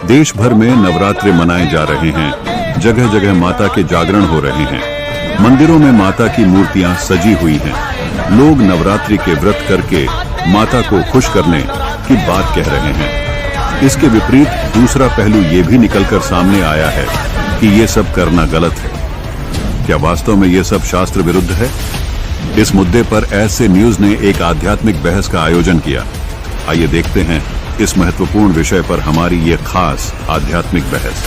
देश भर में नवरात्रे मनाए जा रहे हैं। जगह जगह माता के जागरण हो रहे हैं। मंदिरों में माता की मूर्तियां सजी हुई हैं। लोग नवरात्रि के व्रत करके माता को खुश करने की बात कह रहे हैं। इसके विपरीत दूसरा पहलू ये भी निकलकर सामने आया है कि ये सब करना गलत है। क्या वास्तव में ये सब शास्त्र विरुद्ध है? इस मुद्दे पर ऐसे न्यूज ने एक आध्यात्मिक बहस का आयोजन किया। आइए देखते हैं इस महत्वपूर्ण विषय पर हमारी ये खास आध्यात्मिक बहस।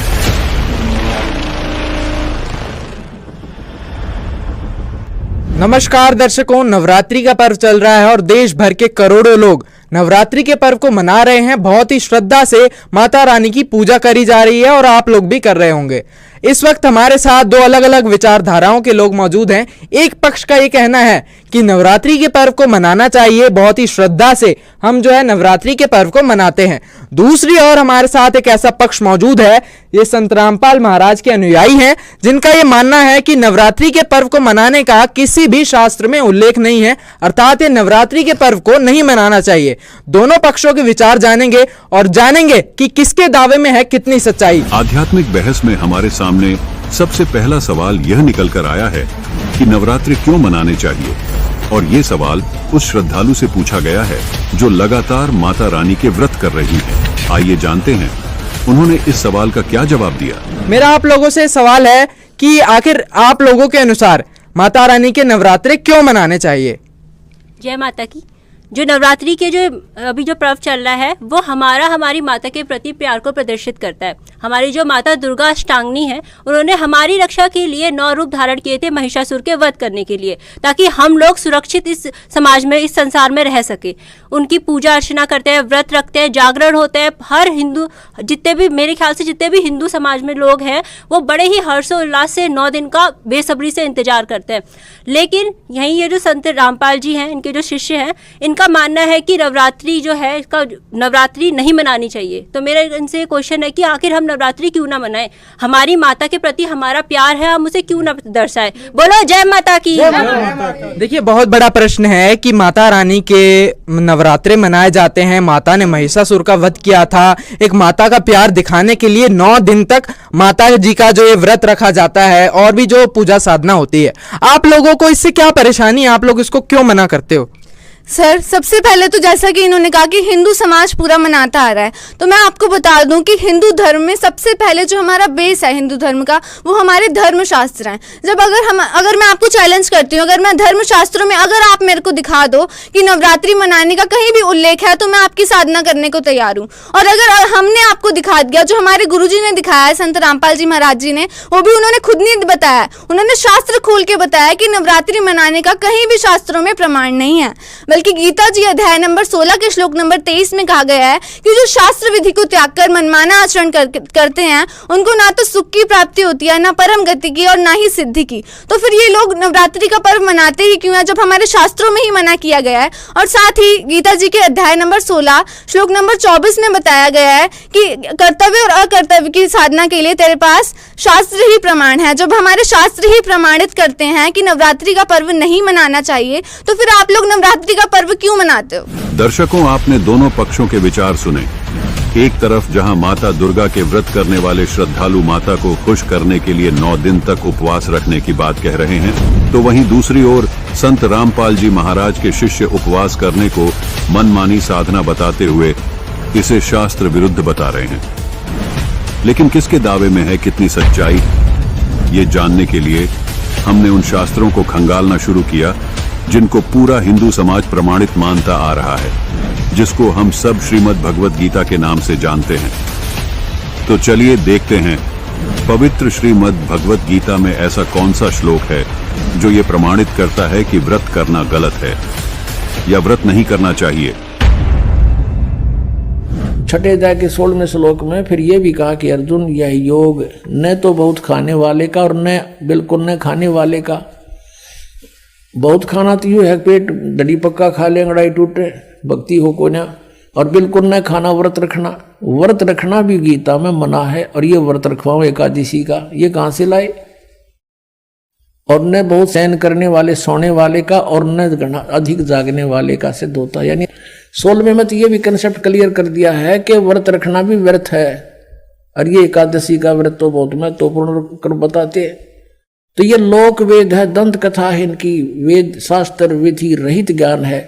नमस्कार दर्शकों, नवरात्रि का पर्व चल रहा है और देश भर के करोड़ों लोग नवरात्रि के पर्व को मना रहे हैं। बहुत ही श्रद्धा से माता रानी की पूजा करी जा रही है और आप लोग भी कर रहे होंगे। इस वक्त हमारे साथ दो अलग अलग विचारधाराओं के लोग मौजूद हैं। एक पक्ष का ये कहना है कि नवरात्रि के पर्व को मनाना चाहिए, बहुत ही श्रद्धा से हम जो है नवरात्रि के पर्व को मनाते हैं। दूसरी ओर हमारे साथ एक ऐसा पक्ष मौजूद है, ये संत रामपाल महाराज के अनुयायी हैं, जिनका ये मानना है कि नवरात्रि के पर्व को मनाने का किसी भी शास्त्र में उल्लेख नहीं है, अर्थात ये नवरात्रि के पर्व को नहीं मनाना चाहिए। दोनों पक्षों के विचार जानेंगे और जानेंगे कि किसके दावे में है कितनी सच्चाई। आध्यात्मिक बहस में हमारे सामने सबसे पहला सवाल यह निकलकर आया है कि नवरात्रि क्यों मनाने चाहिए, और ये सवाल उस श्रद्धालु से पूछा गया है जो लगातार माता रानी के व्रत कर रही है। आइए जानते हैं उन्होंने इस सवाल का क्या जवाब दिया। मेरा आप लोगों से सवाल है कि आखिर आप लोगों के अनुसार माता रानी के नवरात्रे क्यों मनाने चाहिए? जय माता की। जो नवरात्रि के जो अभी जो पर्व चल रहा है वो हमारी माता के प्रति प्यार को प्रदर्शित करता है। हमारी जो माता दुर्गा अष्टांगनी है, उन्होंने हमारी रक्षा के लिए 9 रूप धारण किए थे महिषासुर के वध करने के लिए, ताकि हम लोग सुरक्षित इस समाज में, इस संसार में रह सके। उनकी पूजा अर्चना करते हैं, व्रत रखते हैं, जागरण होते हैं। हर हिंदू, जितने भी मेरे ख्याल से जितने भी हिंदू समाज में लोग हैं, वो बड़े ही हर्षोल्लास से 9 दिन का बेसब्री से इंतजार करते हैं। लेकिन यहीं ये जो संत रामपाल जी हैं, इनके जो शिष्य हैं, इनका मानना है कि नवरात्रि जो है, इसका नवरात्रि नहीं मनानी चाहिए। तो मेरा इनसे क्वेश्चन है कि आखिर हम नवरात्रि क्यों ना मनाएं? हमारी माता के प्रति हमारा प्यार है, हम उसे क्यों ना दर्शाएं? बोलो जय माता की। देखिए, बहुत बड़ा प्रश्न है कि माता रानी के नवरात्रे मनाए जाते हैं। माता ने महिषासुर का वध किया था। एक माता का प्यार दिखाने के लिए 9 दिन तक माता जी का जो ये व्रत रखा जाता है और भी जो पूजा साधना होती है। आप लोगों को इससे क्या परेशानी है? आप लोग इसको क्यों मना करते हो? सर, सबसे पहले तो जैसा कि इन्होंने कहा कि हिंदू समाज पूरा मनाता आ रहा है, तो मैं आपको बता दूं कि हिंदू धर्म में सबसे पहले जो हमारा बेस है हिंदू धर्म का, वो हमारे धर्मशास्त्र हैं। जब अगर मैं आपको चैलेंज करती हूँ, अगर मैं धर्मशास्त्रों में अगर आप मेरे को दिखा दो कि नवरात्रि मनाने का कहीं भी उल्लेख है, तो मैं आपकी साधना करने को तैयार हूँ। और अगर हमने आपको दिखा दिया, जो हमारे गुरुजी ने दिखाया है, संत रामपाल जी महाराज जी ने, वो भी उन्होंने खुद नहीं बताया, उन्होंने शास्त्र खोल के बताया कि नवरात्रि मनाने का कहीं भी शास्त्रों में प्रमाण नहीं है। बल्कि गीता जी अध्याय नंबर 16 के श्लोक नंबर 23 में कहा गया है कि जो शास्त्र विधि को त्याग कर मनमाना आचरण करते हैं, उनको ना तो सुख की प्राप्ति होती है, ना परम गति की, और ना ही सिद्धि की। तो फिर ये लोग नवरात्रि का पर्व मनाते ही क्यों है, जब हमारे शास्त्रों में ही मना किया गया है? और साथ ही गीता जी के अध्याय नंबर 16 श्लोक नंबर 24 में बताया गया है कि कर्तव्य और अकर्तव्य की साधना के लिए तेरे पास शास्त्र ही प्रमाण है। जब हमारे शास्त्र ही प्रमाणित करते हैं कि नवरात्रि का पर्व नहीं मनाना चाहिए, तो फिर आप लोग नवरात्रि का पर्व क्यों मनाते हो? दर्शकों, आपने दोनों पक्षों के विचार सुने। एक तरफ जहां माता दुर्गा के व्रत करने वाले श्रद्धालु माता को खुश करने के लिए 9 दिन तक उपवास रखने की बात कह रहे हैं, तो वहीं दूसरी ओर संत रामपाल जी महाराज के शिष्य उपवास करने को मनमानी साधना बताते हुए इसे शास्त्र विरुद्ध बता रहे हैं। लेकिन किसके दावे में है कितनी सच्चाई, ये जानने के लिए हमने उन शास्त्रों को खंगालना शुरू किया जिनको पूरा हिंदू समाज प्रमाणित मानता आ रहा है, जिसको हम सब श्रीमद् भगवत गीता के नाम से जानते हैं। तो चलिए देखते हैं पवित्र श्रीमद् भगवत गीता में ऐसा कौन सा श्लोक है जो ये प्रमाणित करता है कि व्रत करना गलत है या व्रत नहीं करना चाहिए। छठे अध्याय के 16वें श्लोक में फिर ये भी कहा कि अर्जुन, यह योग न तो बहुत खाने वाले का और न बिल्कुल न खाने वाले का। बहुत खाना तो यूँ है, पेट डडी पक्का खा ले, अंगड़ाई टूटे, भक्ति हो को ना। और बिल्कुल न खाना, व्रत रखना। व्रत रखना भी गीता में मना है। और ये व्रत रखवाओ एकादशी का, ये कहाँ से लाए? और न बहुत सहन करने वाले, सोने वाले का, और न अधिक जागने वाले का सिद्ध होता है। यानी 16वें में तो ये भी कंसेप्ट क्लियर कर दिया है कि व्रत रखना भी व्यर्थ है। और ये एकादशी का व्रत तो बहुत महत्वपूर्ण कर बताते हैं। तो ये लोक वेद है, दंत कथा है, इनकी वेद शास्त्र विधि रहित ज्ञान है,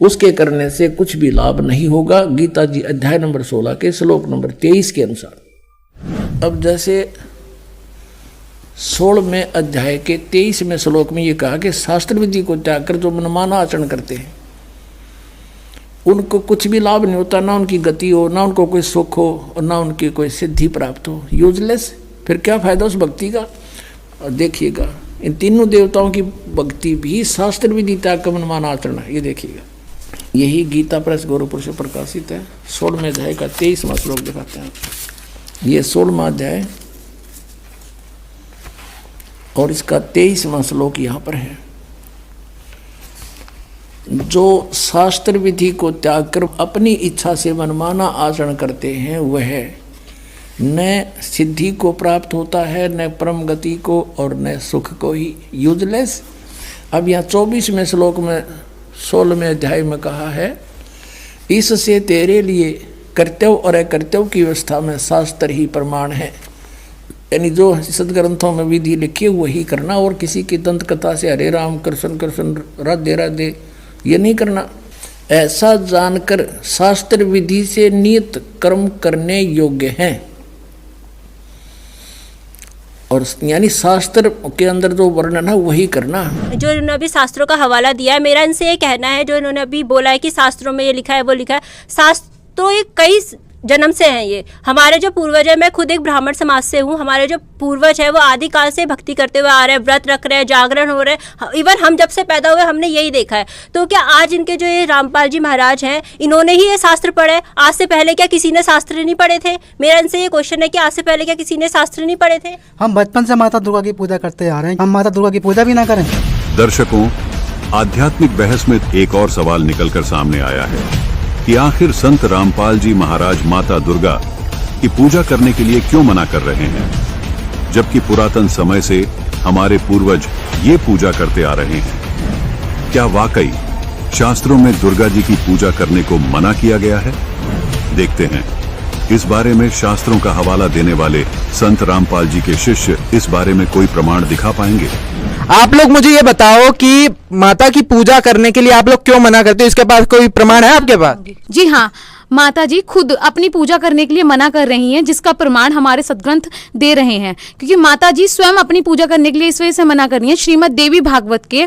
उसके करने से कुछ भी लाभ नहीं होगा। गीता जी अध्याय नंबर 16 के श्लोक नंबर 23 के अनुसार। अब जैसे 16वें अध्याय के 23वें श्लोक में ये कहा कि शास्त्र विधि को त्याग कर जो मनमाना आचरण करते हैं उनको कुछ भी लाभ नहीं होता, ना उनकी गति हो, ना उनको कोई सुख हो और ना उनकी कोई सिद्धि प्राप्त हो। यूजलेस। फिर क्या फायदा उस भक्ति का। और देखिएगा इन तीनों देवताओं की भक्ति भी शास्त्र विधि त्याग का मनमाना आचरण है। ये देखिएगा, यही गीता प्रेस गोरखपुर से प्रकाशित है। 16वें अध्याय का 23वां श्लोक दिखाते हैं। ये 16वां अध्याय और इसका 23वां श्लोक यहाँ पर है। जो शास्त्र विधि को त्याग कर अपनी इच्छा से मनमाना आचरण करते हैं वह न सिद्धि को प्राप्त होता है, न परम गति को और न सुख को ही। यूजलेस। अब यहाँ 24वें श्लोक में 16वें अध्याय में कहा है, इससे तेरे लिए कर्तव्य और अकर्तव्य की व्यवस्था में शास्त्र ही प्रमाण है। यानी जो सदग्रंथों में विधि लिखी वही करना, और किसी की दंत कथा से हरे राम कृष्ण कृष्ण राधे राधे ये नहीं करना। ऐसा जानकर शास्त्र विधि से नियत कर्म करने योग्य हैं। और यानी शास्त्र के अंदर जो वर्णन है वही करना। जो इन्होंने अभी शास्त्रों का हवाला दिया है, मेरा इनसे ये कहना है, जो इन्होंने अभी बोला है कि शास्त्रों में ये लिखा है वो लिखा है, शास्त्र तो ये कई जन्म से हैं। ये हमारे जो पूर्वज है, मैं खुद एक ब्राह्मण समाज से हूँ, हमारे जो पूर्वज है वो आदिकाल से भक्ति करते हुए आ रहे हैं, व्रत रख रहे हैं, जागरण हो रहे हैं। इवन हम जब से पैदा हुए हमने यही देखा है। तो क्या आज इनके जो ये रामपाल जी महाराज हैं इन्होंने ही ये शास्त्र पढ़े? आज से पहले क्या किसी ने शास्त्र नहीं पढ़े थे? मेरा इनसे ये क्वेश्चन है कि आज से पहले क्या किसी ने शास्त्र नहीं पढ़े थे? हम बचपन से माता दुर्गा की पूजा करते आ रहे हैं, हम माता दुर्गा की पूजा भी ना करें? दर्शकों, आध्यात्मिक बहस में एक और सवाल निकलकर सामने आया है कि आखिर संत रामपाल जी महाराज माता दुर्गा की पूजा करने के लिए क्यों मना कर रहे हैं, जबकि पुरातन समय से हमारे पूर्वज ये पूजा करते आ रहे हैं। क्या वाकई शास्त्रों में दुर्गा जी की पूजा करने को मना किया गया है? देखते हैं। इस बारे में शास्त्रों का हवाला देने वाले संत रामपाल जी के शिष्य इस बारे में कोई प्रमाण दिखा पाएंगे? आप लोग मुझे ये बताओ कि माता की पूजा करने के लिए आप लोग क्यों मना करते हो? इसके पास कोई प्रमाण है आपके पास? जी हाँ, माता जी खुद अपनी पूजा करने के लिए मना कर रही हैं, जिसका प्रमाण हमारे सदग्रंथ दे रहे हैं। क्योंकि माता जी स्वयं अपनी पूजा करने के लिए इस वजह से मना कर रही हैं। श्रीमद् देवी भागवत के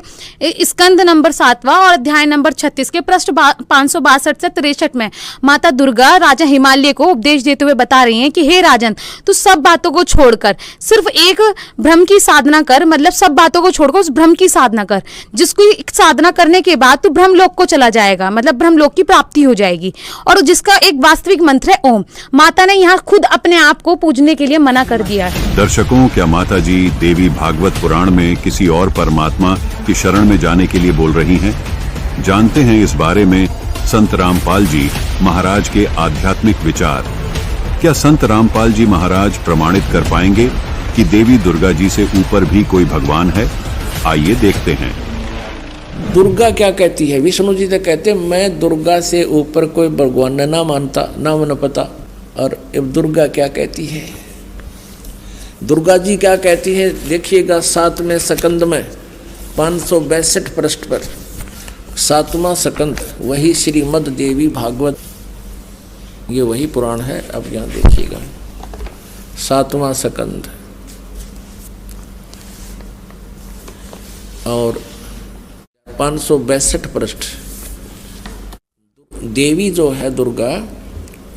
स्कंद नंबर 7वां और अध्याय नंबर 36 के पृष्ठ 562 से 63 में माता दुर्गा राजा हिमालय को उपदेश देते हुए बता रही हैं कि हे राजन, तू सब बातों को छोड़कर सिर्फ एक ब्रह्म की साधना कर। मतलब सब बातों को छोड़कर उस ब्रह्म की साधना कर, जिसको साधना करने के बाद तू ब्रह्मलोक को चला जाएगा, मतलब ब्रह्मलोक की प्राप्ति हो जाएगी। और जिसका एक वास्तविक मंत्र है ओम। माता ने यहाँ खुद अपने आप को पूजने के लिए मना कर दिया है। दर्शकों, क्या माता जी देवी भागवत पुराण में किसी और परमात्मा की शरण में जाने के लिए बोल रही हैं? जानते हैं इस बारे में संत रामपाल जी महाराज के आध्यात्मिक विचार। क्या संत रामपाल जी महाराज प्रमाणित कर पाएंगे कि देवी दुर्गा जी से ऊपर भी कोई भगवान है? आइए देखते हैं। दुर्गा क्या कहती है? विष्णु जी तो कहते हैं मैं दुर्गा से ऊपर कोई भगवान ना मानता, ना मन पता। और अब दुर्गा क्या कहती है? दुर्गा जी क्या कहती है? देखिएगा 7वें सकंद में 562 पृष्ठ पर 7वां सकंद, वही श्रीमद् देवी भागवत, ये वही पुराण है। अब यहाँ देखिएगा 7वां सकंद और 562 पृष्ठ। देवी जो है दुर्गा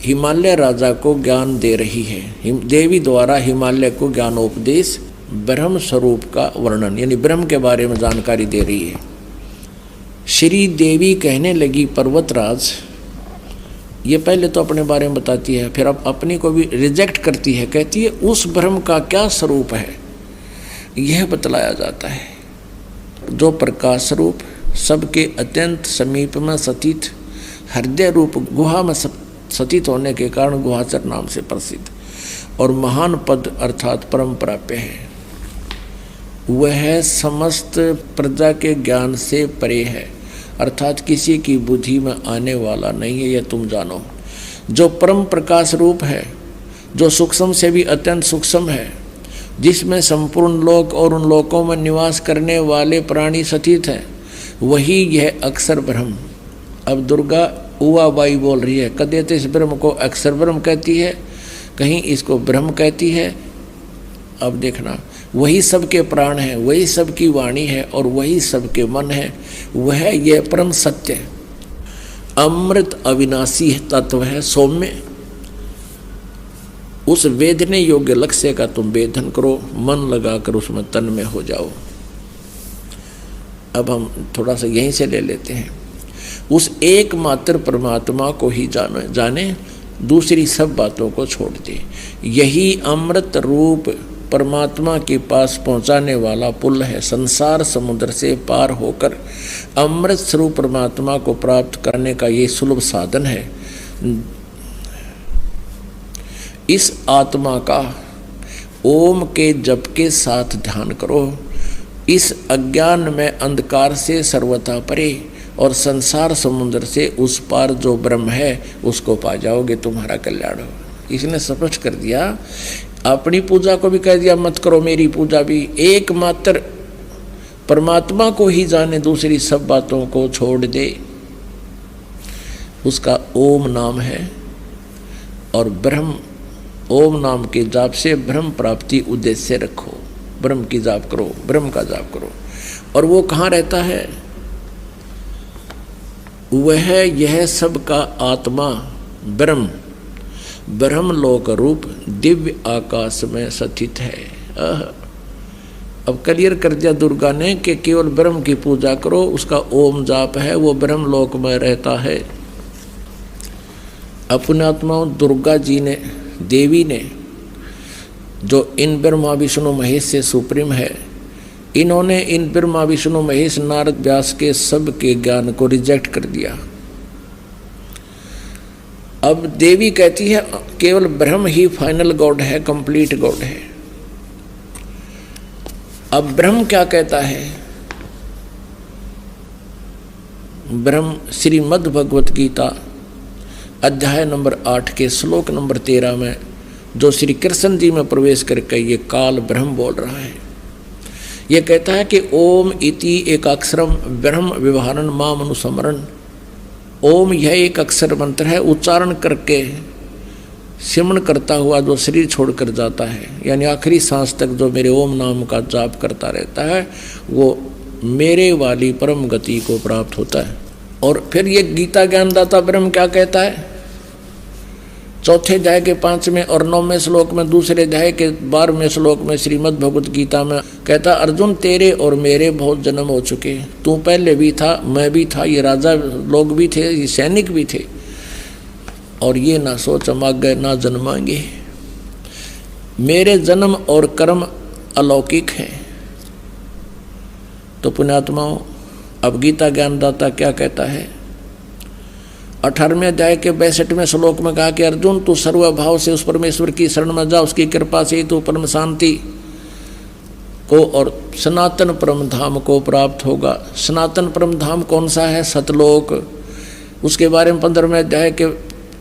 हिमालय राजा को ज्ञान दे रही है। देवी द्वारा हिमालय को ज्ञानोपदेश, ब्रह्म स्वरूप का वर्णन, यानी ब्रह्म के बारे में जानकारी दे रही है। श्री देवी कहने लगी, पर्वतराज, ये पहले तो अपने बारे में बताती है, फिर अब अपनी को भी रिजेक्ट करती है। कहती है उस ब्रह्म का क्या स्वरूप है यह बतलाया जाता है, जो प्रकाश रूप, सबके अत्यंत समीप में सतीत, हृदय रूप गुहा में सतीत होने के कारण गुहाचर नाम से प्रसिद्ध, और महान पद अर्थात परम प्राप्य है। वह समस्त प्रजा के ज्ञान से परे है, अर्थात किसी की बुद्धि में आने वाला नहीं है, यह तुम जानो। जो परम प्रकाश रूप है, जो सूक्ष्म से भी अत्यंत सूक्ष्म है, जिसमें संपूर्ण लोक और उन लोकों में निवास करने वाले प्राणी स्थित हैं, वही यह अक्षर ब्रह्म। अब दुर्गा उवा बाई बोल रही है, कदे तो इस ब्रह्म को अक्षर ब्रह्म कहती है, कहीं इसको ब्रह्म कहती है। अब देखना, वही सबके प्राण है, वही सबकी वाणी है और वही सबके मन है, वह यह परम सत्य है, अमृत अविनाशी तत्व है, सौम्य। उस वेदने योग्य लक्ष्य का तुम वेदन करो, मन लगाकर उसमें तन में हो जाओ। अब हम थोड़ा सा यहीं से ले लेते हैं। उस एकमात्र परमात्मा को ही जाने, दूसरी सब बातों को छोड़ दे। यही अमृत रूप परमात्मा के पास पहुंचाने वाला पुल है। संसार समुद्र से पार होकर अमृत स्वरूप परमात्मा को प्राप्त करने का ये सुलभ साधन है। इस आत्मा का ओम के जप के साथ ध्यान करो। इस अज्ञान में अंधकार से सर्वथा परे और संसार समुद्र से उस पार जो ब्रह्म है उसको पा जाओगे, तुम्हारा कल्याण हो। इसने स्पष्ट कर दिया। अपनी पूजा को भी कह दिया मत करो, मेरी पूजा भी। एकमात्र परमात्मा को ही जाने, दूसरी सब बातों को छोड़ दे। उसका ओम नाम है और ब्रह्म, ओम नाम के जाप से ब्रह्म प्राप्ति उद्देश्य रखो। ब्रह्म की जाप करो, ब्रह्म का जाप करो। और वो कहाँ रहता है? वह यह सब का आत्मा ब्रह्म, ब्रह्मलोक रूप दिव्य आकाश में स्थित है। अब क्लियर कर दिया दुर्गा ने कि केवल ब्रह्म की पूजा करो, उसका ओम जाप है, वो ब्रह्मलोक में रहता है। अपने आत्मा दुर्गा जी ने, देवी ने, जो इन ब्रह्मा विष्णु महेश से सुप्रीम है, इन्होंने इन ब्रह्मा विष्णु महेश नारद व्यास के सब के ज्ञान को रिजेक्ट कर दिया। अब देवी कहती है केवल ब्रह्म ही फाइनल गॉड है, कंप्लीट गॉड है। अब ब्रह्म क्या कहता है? ब्रह्म श्रीमद् भगवत गीता अध्याय नंबर 8 के श्लोक नंबर 13 में जो श्री कृष्ण जी में प्रवेश करके ये काल ब्रह्म बोल रहा है, ये कहता है कि ओम इति एकाक्षरम ब्रह्म व्यवहारन माम अनुस्मरण। ओम यह एक अक्षर मंत्र है, उच्चारण करके सिमरण करता हुआ जो शरीर छोड़कर जाता है, यानी आखिरी सांस तक जो मेरे ओम नाम का जाप करता रहता है, वो मेरे वाली परम गति को प्राप्त होता है। और फिर ये गीता ज्ञानदाता ब्रह्म क्या कहता है? चौथे अध्याय के 5वें और 9वें श्लोक में, दूसरे अध्याय के 12वें श्लोक में श्रीमद् भगवत गीता में कहता, अर्जुन तेरे और मेरे बहुत जन्म हो चुके, तू पहले भी था, मैं भी था, ये राजा लोग भी थे, ये सैनिक भी थे, और ये ना सोच हम आगे ना जन्माएंगे। मेरे जन्म और कर्म अलौकिक हैं। तो पुण्यात्माओं, अब गीता ज्ञानदाता क्या कहता है? 18वें अध्याय के 62वें श्लोक में कहा कि अर्जुन तू सर्वभाव से उस परमेश्वर की शरण में जा, उसकी कृपा से तू परम शांति को और सनातन परम धाम को प्राप्त होगा। सनातन परम धाम कौन सा है? सतलोक। उसके बारे में 15वें अध्याय के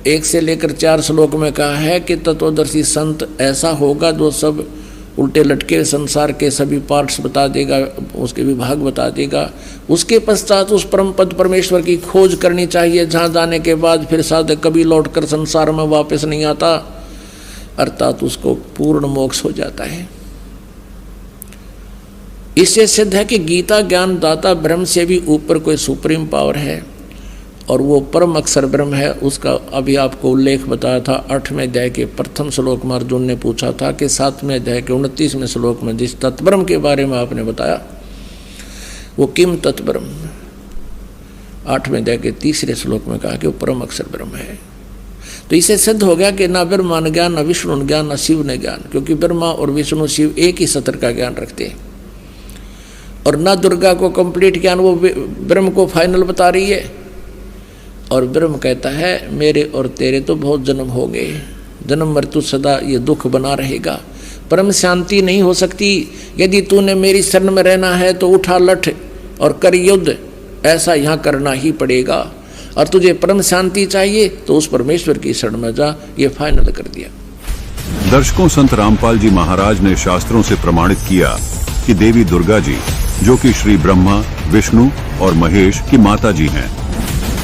1 से लेकर 4 श्लोक में कहा है कि तत्वदर्शी संत ऐसा होगा जो सब उल्टे लटके संसार के सभी पार्ट्स बता देगा, उसके विभाग बता देगा। उसके पश्चात उस परम पद परमेश्वर की खोज करनी चाहिए, जहाँ जाने के बाद फिर साधक कभी लौटकर संसार में वापस नहीं आता, अर्थात उसको पूर्ण मोक्ष हो जाता है। इससे सिद्ध है कि गीता ज्ञान दाता ब्रह्म से भी ऊपर कोई सुप्रीम पावर है और वो परम अक्षर ब्रह्म है। उसका अभी आपको उल्लेख बताया था 8वें अध्याय के प्रथम श्लोक में। अर्जुन ने पूछा था कि 7वें अध्याय के 29वें श्लोक में जिस तत्ब्रह्म के बारे में आपने बताया वो किम तत्ब्रह्म, 8वें अध्याय के 3रे श्लोक में कहा कि वो परम अक्षर ब्रह्म है। तो इसे सिद्ध हो गया कि ना ब्रह्मा ने ज्ञान, ना विष्णु ने ज्ञान, ना शिव ने ज्ञान, क्योंकि ब्रह्मा और विष्णु शिव एक ही सत्र का ज्ञान रखते हैं। और ना दुर्गा को कंप्लीट ज्ञान, वो ब्रह्म को फाइनल बता रही है। और ब्रह्म कहता है मेरे और तेरे तो बहुत जन्म हो गए, जन्म मृत्यु सदा ये दुख बना रहेगा, परम शांति नहीं हो सकती। यदि तूने मेरी शरण में रहना है तो उठा लठ और कर युद्ध, ऐसा यहाँ करना ही पड़ेगा। और तुझे परम शांति चाहिए तो उस परमेश्वर की शरण में जा, ये फाइनल कर दिया। दर्शकों, संत रामपाल जी महाराज ने शास्त्रों से प्रमाणित किया कि देवी दुर्गा जी, जो कि श्री ब्रह्मा, विष्णु और महेश की माता जी हैं,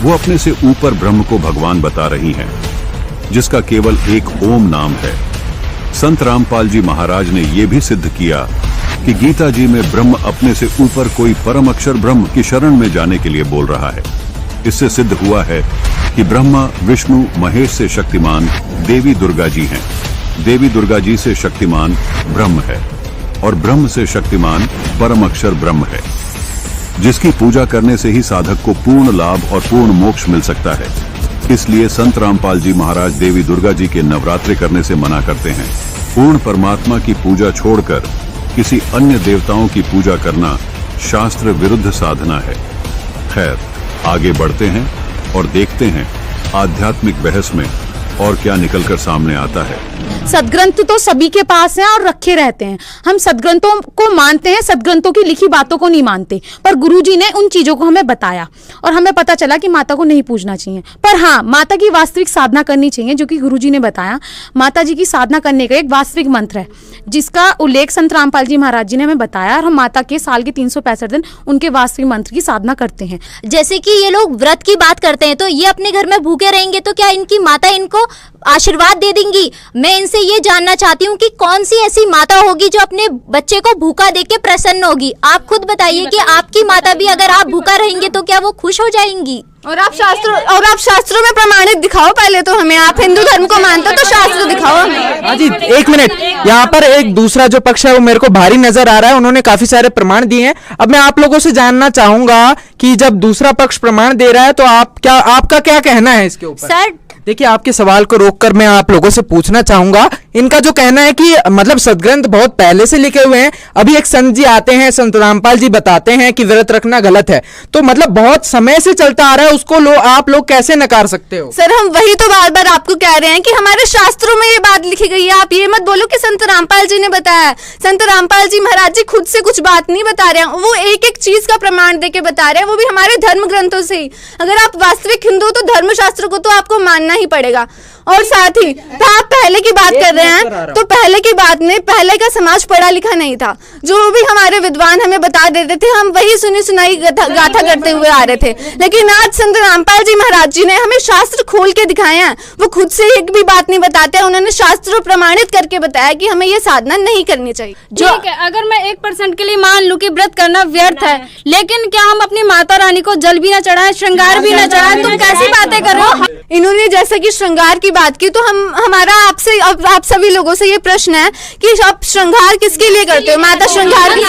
वो अपने से ऊपर ब्रह्म को भगवान बता रही हैं, जिसका केवल एक ओम नाम है। संत रामपाल जी महाराज ने ये भी सिद्ध किया कि गीता जी में ब्रह्म अपने से ऊपर कोई परम अक्षर ब्रह्म की शरण में जाने के लिए बोल रहा है। इससे सिद्ध हुआ है कि ब्रह्मा, विष्णु, महेश से शक्तिमान देवी दुर्गा जी हैं। देवी दुर्गा जी से शक्तिमान ब्रह्म है और ब्रह्म से शक्तिमान परम अक्षर ब्रह्म है, जिसकी पूजा करने से ही साधक को पूर्ण लाभ और पूर्ण मोक्ष मिल सकता है। इसलिए संत रामपाल जी महाराज देवी दुर्गा जी के नवरात्रि करने से मना करते हैं। पूर्ण परमात्मा की पूजा छोड़कर किसी अन्य देवताओं की पूजा करना शास्त्र विरुद्ध साधना है। खैर, आगे बढ़ते हैं और देखते हैं आध्यात्मिक बहस में और क्या निकलकर सामने आता है। सदग्रंथ तो सभी के पास हैं और रखे रहते हैं। हम सदग्रंथों को मानते हैं, सदग्रंथों की लिखी बातों को नहीं मानते। पर गुरुजी ने उन चीजों को हमें बताया और हमें पता चला कि माता को नहीं पूजना चाहिए। पर हाँ, माता की वास्तविक साधना करनी चाहिए, जो कि गुरुजी ने बताया। माता जी की साधना करने का एक वास्तविक मंत्र है, जिसका उल्लेख संत रामपाल जी महाराज जी ने हमें बताया, और हम माता के साल के 365 दिन उनके वास्तविक मंत्र की साधना करते हैं। जैसे कि ये लोग व्रत की बात करते हैं, तो ये अपने घर में भूखे रहेंगे तो क्या इनकी माता इनको आशीर्वाद दे देंगी? मैं इनसे ये जानना चाहती हूँ कि कौन सी ऐसी माता होगी जो अपने बच्चे को भूखा देख के प्रसन्न होगी? आप खुद बताइए कि आपकी माता भी अगर आप भूखा रहेंगे तो क्या वो खुश हो जाएंगी? और आप शास्त्रों में प्रमाणित दिखाओ पहले तो हमें। आप हिंदू धर्म को मानते हो तो शास्त्र दिखाओ हमें। हाँ जी, एक मिनट। यहाँ पर एक दूसरा जो पक्ष है वो मेरे को भारी नजर आ रहा है। उन्होंने काफी सारे प्रमाण दिए हैं। अब मैं आप लोगों से जानना चाहूंगा कि जब दूसरा पक्ष प्रमाण दे रहा है तो आपका क्या कहना है इसके ऊपर? सर, देखिए, आपके सवाल को रोककर मैं आप लोगों से पूछना चाहूंगा। इनका जो कहना है कि मतलब सदग्रंथ बहुत पहले से लिखे हुए हैं, अभी एक संत जी आते हैं, संत रामपाल जी बताते हैं कि व्रत रखना गलत है, तो मतलब बहुत समय से चलता आ रहा है, उसको आप लोग कैसे नकार सकते हो? सर, हम वही तो बार बार आपको कह रहे हैं कि हमारे शास्त्रों में ये बात लिखी गई है। आप ये मत बोलो कि संत रामपाल जी ने बताया। संत रामपाल जी महाराज जी खुद से कुछ बात नहीं बता रहे हैं, वो एक एक चीज का प्रमाण देके बता रहे हैं, वो भी हमारे धर्म ग्रंथों से ही। अगर आप वास्तविक हिंदू तो धर्मशास्त्र को तो आपको मानना ही पड़ेगा। और साथ ही आप पहले की बात कर रहे हैं, तो पहले की बात में पहले का समाज पढ़ा लिखा नहीं था। जो भी हमारे विद्वान हमें बता देते थे, हम वही सुनी सुनाई गाथा करते हुए आ रहे थे। लेकिन आज संत रामपाल जी महाराज जी ने हमें शास्त्र खोल के दिखाए हैं। वो खुद से एक भी बात नहीं बताते, उन्होंने शास्त्र प्रमाणित करके बताया कि हमें ये साधना नहीं करनी चाहिए। ठीक है, अगर मैं 1% के लिए मान लूं कि व्रत करना व्यर्थ है, लेकिन क्या हम अपनी माता रानी को जल भी न चढ़ाएं, श्रृंगार भी न चढ़ाएं? तुम कैसी बातें कर रहे हो? इन्होंने जैसा कि श्रृंगार की बात की, तो हमारा आपसे आप सभी लोगों से ये प्रश्न है कि आप श्रृंगार किसके लिए करते हो? माता श्रृंगार की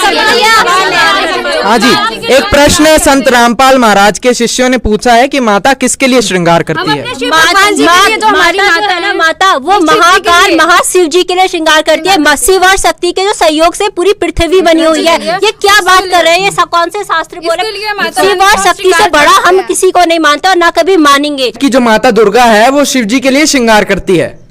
हाँ जी, एक प्रश्न है संत रामपाल महाराज के शिष्यों ने पूछा है कि माता किसके लिए श्रृंगार करती है? भगवान जी के लिए, जो हमारी माता है ना, माता वो महाकाल महाशिव जी के लिए श्रृंगार करती है। शिव और शक्ति के जो सहयोग से पूरी पृथ्वी बनी हुई है। ये क्या बात कर रहे हैं? ये कौन से शास्त्र बोले? शिव और शक्ति से बड़ा हम किसी को नहीं मानते और ना कभी मानेंगे। कि जो माता दुर्गा है वो शिव जी के लिए श्रृंगार करती है।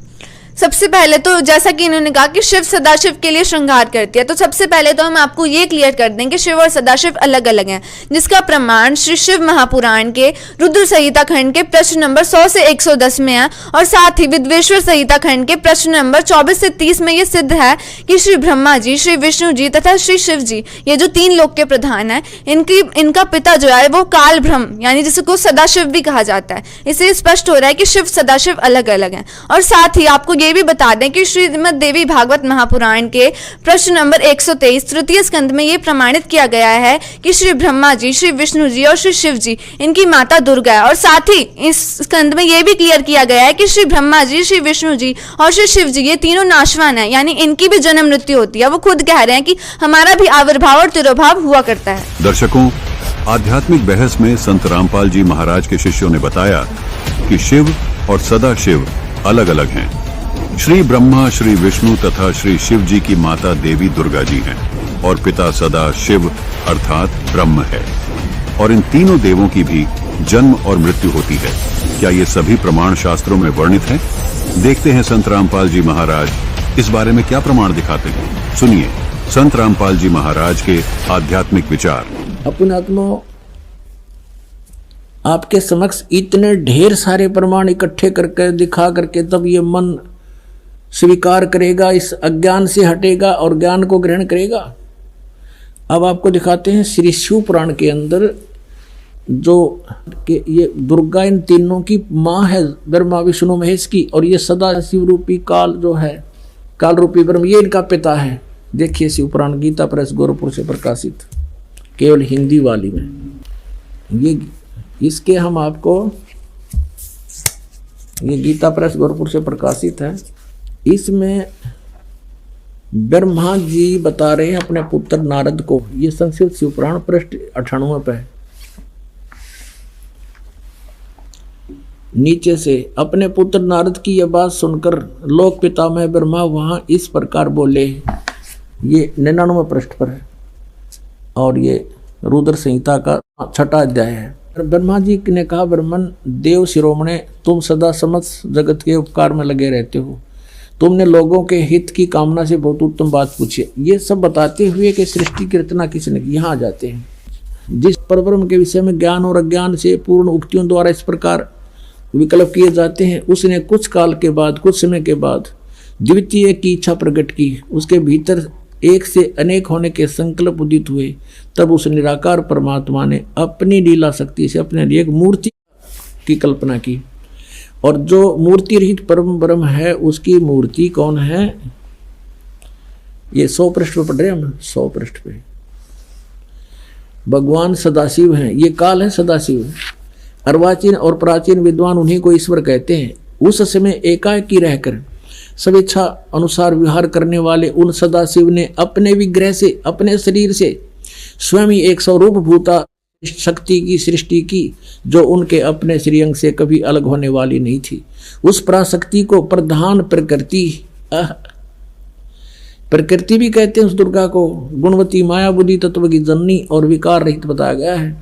सबसे पहले तो जैसा कि इन्होंने कहा कि शिव सदाशिव के लिए श्रृंगार करती है, तो सबसे पहले तो हम आपको ये क्लियर कर दें कि शिव और सदाशिव अलग अलग हैं, जिसका प्रमाण श्री शिव महापुराण के रुद्र संहिता खंड के प्रश्न नंबर 100 से 110 में है। और साथ ही विद्वेश्वर संहिता खंड के प्रश्न नंबर 24 से 30 में ये सिद्ध है कि श्री ब्रह्मा जी, श्री विष्णु जी तथा श्री शिव जी, ये जो 3 लोक के प्रधान है, इनका पिता जो है वो काल ब्रह्म, यानी जिसको सदाशिव भी कहा जाता है। इससे स्पष्ट हो रहा है कि शिव सदाशिव अलग अलग हैं। और साथ ही आपको ये भी बता दें कि श्रीमद् देवी भागवत महापुराण के प्रश्न नंबर 123 तृतीय स्कंद में ये प्रमाणित किया गया है कि श्री ब्रह्मा जी, श्री विष्णु जी और श्री शिव जी इनकी माता दुर्गा है। और साथ ही इस स्कंद में ये भी क्लियर किया गया है कि श्री ब्रह्मा जी, श्री विष्णु जी और श्री शिव जी ये तीनों नाशवान है, यानी इनकी भी जन्म मृत्यु होती है। वो खुद कह रहे हैं कि हमारा भी आविर्भाव और तिरोभाव हुआ करता है। दर्शकों, आध्यात्मिक बहस में संत रामपाल जी महाराज के शिष्यों ने बताया कि शिव और सदाशिव अलग अलग हैं। श्री ब्रह्मा, श्री विष्णु तथा श्री शिव जी की माता देवी दुर्गा जी हैं और पिता सदा शिव अर्थात ब्रह्म है। और इन तीनों देवों की भी जन्म और मृत्यु होती है। क्या ये सभी प्रमाण शास्त्रों में वर्णित हैं? देखते हैं संत रामपाल जी महाराज इस बारे में क्या प्रमाण दिखाते हैं। सुनिए संत रामपाल जी महाराज के आध्यात्मिक विचार। अपने आत्मा आपके समक्ष इतने ढेर सारे प्रमाण इकट्ठे करके दिखा करके तब ये मन स्वीकार करेगा, इस अज्ञान से हटेगा और ज्ञान को ग्रहण करेगा। अब आपको दिखाते हैं श्री शिव पुराण के अंदर जो कि ये दुर्गा इन तीनों की माँ है, ब्रह्मा विष्णु महेश की, और ये सदा शिव रूपी काल जो है, काल रूपी ब्रह्म, ये इनका पिता है। देखिए शिव पुराण गीता प्रेस गोरखपुर से प्रकाशित, केवल हिंदी वाली में। ये इसके हम आपको, ये गीता प्रेस गोरखपुर से प्रकाशित है। इसमें ब्रह्मा जी बता रहे हैं अपने पुत्र नारद को, ये संस्कृत शिव पुराण पृष्ठ 98 पे है। नीचे से अपने पुत्र नारद की यह बात सुनकर लोक पितामह ब्रह्मा वहां इस प्रकार बोले, ये 99 पृष्ठ पर है और ये रुद्र संहिता का 6वां अध्याय है। ब्रह्मा जी ने कहा, ब्रह्मन देव शिरोमणे, तुम सदा समस्त जगत के उपकार में लगे रहते हो, तुमने लोगों के हित की कामना से बहुत उत्तम बात पूछी। ये सब बताते हुए कि सृष्टि की रचना किसने की, यहाँ आ जाते हैं। जिस परब्रह्म के विषय में ज्ञान और अज्ञान से पूर्ण उक्तियों द्वारा इस प्रकार विकल्प किए जाते हैं, उसने कुछ काल के बाद, कुछ समय के बाद द्वितीय की इच्छा प्रकट की, उसके भीतर एक से अनेक होने के संकल्प उदित हुए। तब उस निराकार परमात्मा ने अपनी लीला शक्ति से अपने लिए एक मूर्ति की कल्पना की, और जो मूर्ति रहित परम ब्रह्म है उसकी मूर्ति कौन है, ये 100 पृष्ठ पे पढ़ रहे हम, 100 पृष्ठ पे भगवान सदाशिव हैं। ये काल है सदाशिव। अर्वाचीन और प्राचीन विद्वान उन्हीं को ईश्वर कहते हैं। उस समय एकाएकी रहकर सब इच्छा अनुसार विहार करने वाले उन सदाशिव ने अपने विग्रह से, अपने शरीर से स्वयं ही एक स्वरूप भूता शक्ति की सृष्टि की, जो उनके अपने श्रीअंग से कभी अलग होने वाली नहीं थी। उस पराशक्ति को प्रधान प्रकृति, प्रकृति भी कहते हैं उस दुर्गा को। गुणवती माया बुद्धि तत्व की जननी और विकार रहित बताया गया है।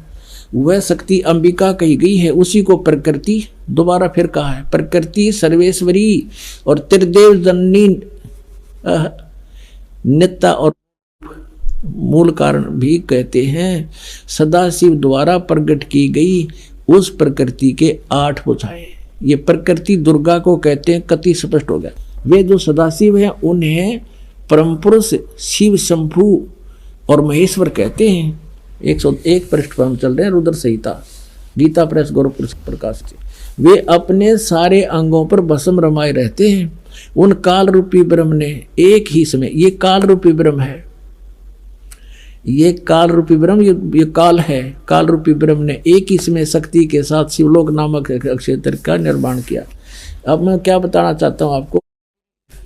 वह शक्ति अंबिका कही गई है, उसी को प्रकृति दोबारा फिर कहा है। प्रकृति सर्वेश्वरी और त्रिदेव जननी नित्या और मूल कारण भी कहते हैं। सदाशिव द्वारा प्रकट की गई उस प्रकृति के 8 भुजाएं, ये प्रकृति दुर्गा को कहते हैं। कति स्पष्ट हो गया। वे जो सदाशिव हैं उन्हें परम पुरुष शिव शंभु और महेश्वर कहते हैं। 101 पृष्ठ पर हम चल रहे हैं, रुद्र संहिता गीता प्रेस गोरखपुर से प्रकाशित। वे अपने सारे अंगों पर भस्म रमाए रहते हैं। उन काल रूपी ब्रह्म ने एक ही समय, ये काल रूपी ब्रह्म है, ये काल रूपी ब्रह्म, ये काल है, काल रूपी ब्रह्म ने एक ही समय शक्ति के साथ शिवलोक नामक क्षेत्र का निर्माण किया। अब मैं क्या बताना चाहता हूं आपको,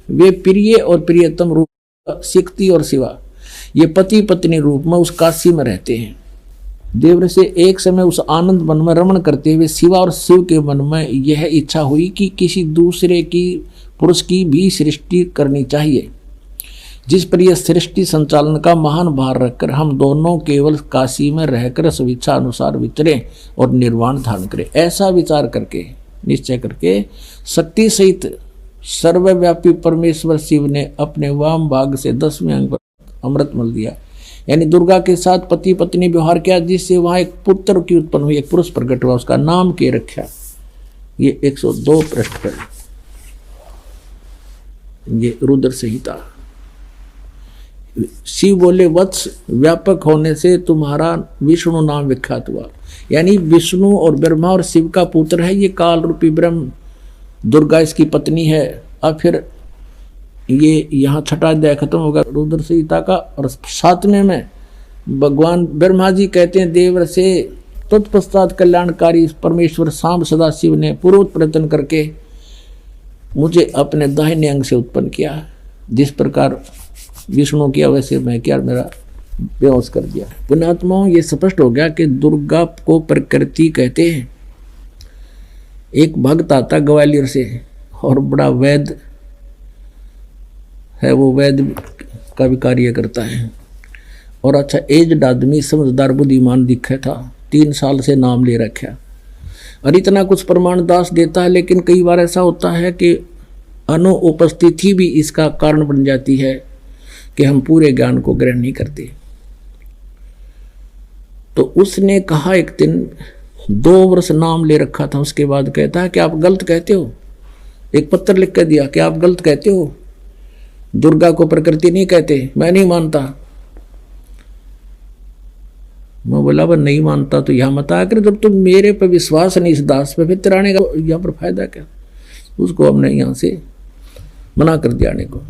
वे प्रिय और प्रियतम रूप शक्ति और शिवा, ये पति पत्नी रूप में उस काशी में रहते हैं। देव से एक समय उस आनंद मन में रमण करते हुए शिवा और शिव के मन में यह इच्छा हुई कि किसी दूसरे की पुरुष की भी सृष्टि करनी चाहिए, जिस पर यह सृष्टि संचालन का महान भार रखकर हम दोनों केवल काशी में रहकर स्वेच्छा अनुसार विचरें और निर्वाण धारण करें। ऐसा विचार करके, निश्चय करके, शक्ति सहित सर्वव्यापी परमेश्वर शिव ने अपने वाम भाग से 10वें अंग पर अमृत मल दिया, यानी दुर्गा के साथ पति पत्नी व्यवहार किया, जिससे वहां एक पुत्र की उत्पन्न हुई, एक पुरुष प्रकट हुआ, उसका नाम के रखा। ये 102 पृष्ठ पर, ये रुद्र संहिता। शिव बोले, वत्स व्यापक होने से तुम्हारा विष्णु नाम विख्यात हुआ, यानी विष्णु और ब्रह्मा और शिव का पुत्र है ये काल रूपी ब्रह्म। दुर्गा इसकी पत्नी है। अब फिर ये यहाँ 6वां अध्याय खत्म होगा रुद्र संहिता का, और 7वें में भगवान ब्रह्मा जी कहते हैं देवर से, तत्पश्चात कल्याणकारी परमेश्वर सांब सदाशिव ने पूर्व प्रयत्न करके मुझे अपने दाहिने अंग से उत्पन्न किया। जिस प्रकार विष्णु किया वैसे मैं किया, मेरा बेहोश कर दिया। पुण्यात्माओं, ये स्पष्ट हो गया कि दुर्गा को प्रकृति कहते हैं। एक भक्त आता ग्वालियर से और बड़ा वैद्य है, वो वैद्य का भी कार्य करता है, और अच्छा एज्ड आदमी, समझदार बुद्धिमान दिखा था, 3 साल से नाम ले रखा, और इतना कुछ प्रमाण दास देता है। लेकिन कई बार ऐसा होता है कि अनुपस्थिति भी इसका कारण बन जाती है कि हम पूरे ज्ञान को ग्रहण नहीं करते। तो उसने कहा एक दिन 2 वर्ष नाम ले रखा था, उसके बाद कहता है कि आप गलत कहते हो, एक पत्र लिख कर दिया कि आप गलत कहते हो, दुर्गा को प्रकृति नहीं कहते, मैं नहीं मानता। मैं बोला वह नहीं मानता तो यहां मत आकर, जब तुम मेरे पर विश्वास नहीं इस दास पे, फिर तेरा आने का यहाँ पर फायदा क्या। उसको हमने यहाँ से मना कर दिया आने को।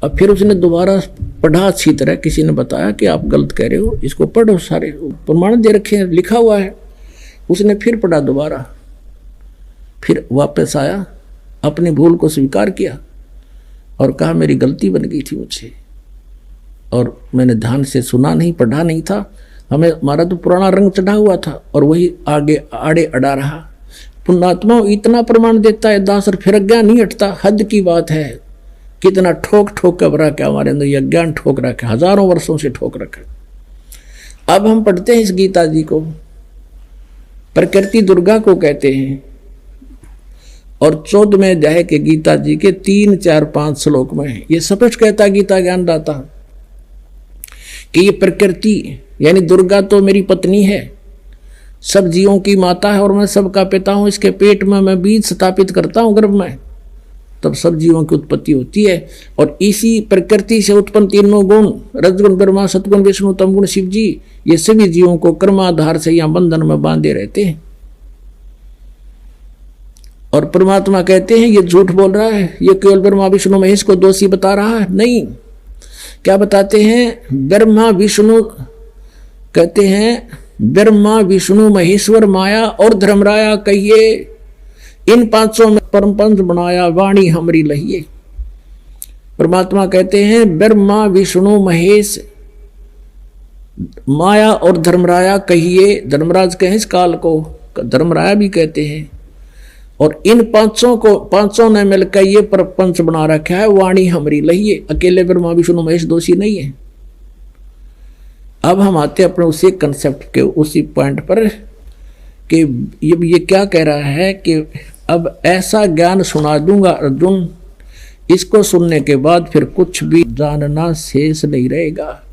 अब फिर उसने दोबारा पढ़ा अच्छी तरह, किसी ने बताया कि आप गलत कह रहे हो, इसको पढ़ो, सारे प्रमाण दे रखे हैं, लिखा हुआ है। उसने फिर पढ़ा दोबारा, फिर वापस आया, अपनी भूल को स्वीकार किया और कहा मेरी गलती बन गई थी मुझसे, और मैंने ध्यान से सुना नहीं, पढ़ा नहीं था। हमारा तो पुराना रंग चढ़ा हुआ था और वही आगे आड़े अड़ा रहा। पुण्यात्मा इतना प्रमाण देता है दास और फिर अज्ञान नहीं हटता, हद की बात है। कितना ठोक ठोक कर भरा क्या हमारे अंदर ये अज्ञान ठोक रखा है, हजारों वर्षों से ठोक रखा है। अब हम पढ़ते हैं इस गीता जी को, प्रकृति दुर्गा को कहते हैं, और 14वें अध्याय के गीता जी के 3, 4, 5 श्लोक में ये स्पष्ट कहता गीता ज्ञानदाता कि ये प्रकृति यानी दुर्गा तो मेरी पत्नी है, सब जीवों की माता है और मैं सबका पिता हूं। इसके पेट में मैं बीज स्थापित करता हूं गर्भ में, तब सब जीवों की उत्पत्ति होती है। और इसी प्रकृति से उत्पन्न तीनों गुण, रजगुण ब्रह्मा, सतगुण विष्णु, तमगुण शिव जी, ये सभी जीवों को कर्माधार से यहाँ बंधन में बांधे रहते हैं। और परमात्मा कहते हैं ये झूठ बोल रहा है, ये केवल ब्रह्मा विष्णु महेश को दोषी बता रहा है। नहीं, क्या बताते हैं? ब्रह्मा विष्णु कहते हैं, ब्रह्मा विष्णु महेश्वर माया और धर्मराया कहिए, इन पांचों में परम पंच बनाया, वाणी हमरी लहिए। परमात्मा कहते हैं ब्रह्मा विष्णु महेश माया और धर्मराया कहिए, धर्मराज कहें इस काल को, धर्मराया भी कहते हैं। और इन पांचों ने मिलकर ये प्रपंच बना रखा है, वाणी हमरी लहिए। अकेले ब्रह्मा विष्णु महेश दोषी नहीं है। अब हम आते अपने उसी कंसेप्ट के उसी पॉइंट पर कि ये क्या कह रहा है कि अब ऐसा ज्ञान सुना दूंगा अर्जुन, इसको सुनने के बाद फिर कुछ भी जानना शेष नहीं रहेगा।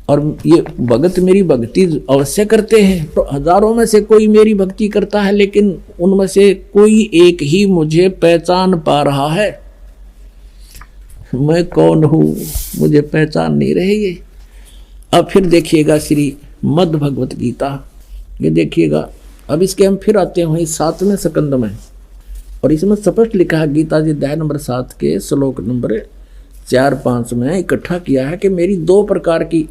और ये भगत मेरी भक्ति अवश्य करते हैं, तो हजारों में से कोई मेरी भक्ति करता है, लेकिन उनमें से कोई एक ही मुझे पहचान पा रहा है। मैं कौन हूं मुझे पहचान नहीं रही है। अब फिर देखिएगा श्री मद् भगवत गीता, ये देखिएगा। अब इसके हम फिर आते हैं 7वें स्कंद में, और इसमें स्पष्ट लिखा है गीता जी अध्याय नंबर 7 के श्लोक नंबर 4, 5 में इकट्ठा किया है कि मेरी 2 प्रकार की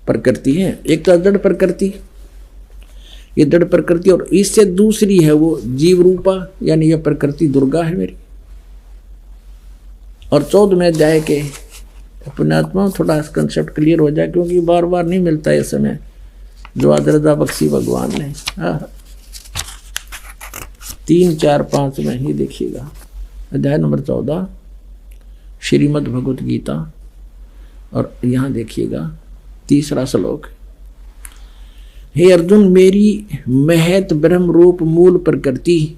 प्रकृति है। एक तो जड़ प्रकृति, ये जड़ प्रकृति, और इससे दूसरी है वो जीव रूपा, यानी यह प्रकृति दुर्गा है मेरी। और 14वें अध्याय के पुण्यात्मा थोड़ा कंसेप्ट क्लियर हो जाए, क्योंकि बार बार नहीं मिलता है समय जो आदरदा बख्शी भगवान ने। 3, 4, 5 में ही देखिएगा अध्याय नंबर 14 श्रीमद् भगवत गीता, और यहाँ देखिएगा 3रा श्लोक। हे अर्जुन, मेरी महत ब्रह्म रूप मूल प्रकृति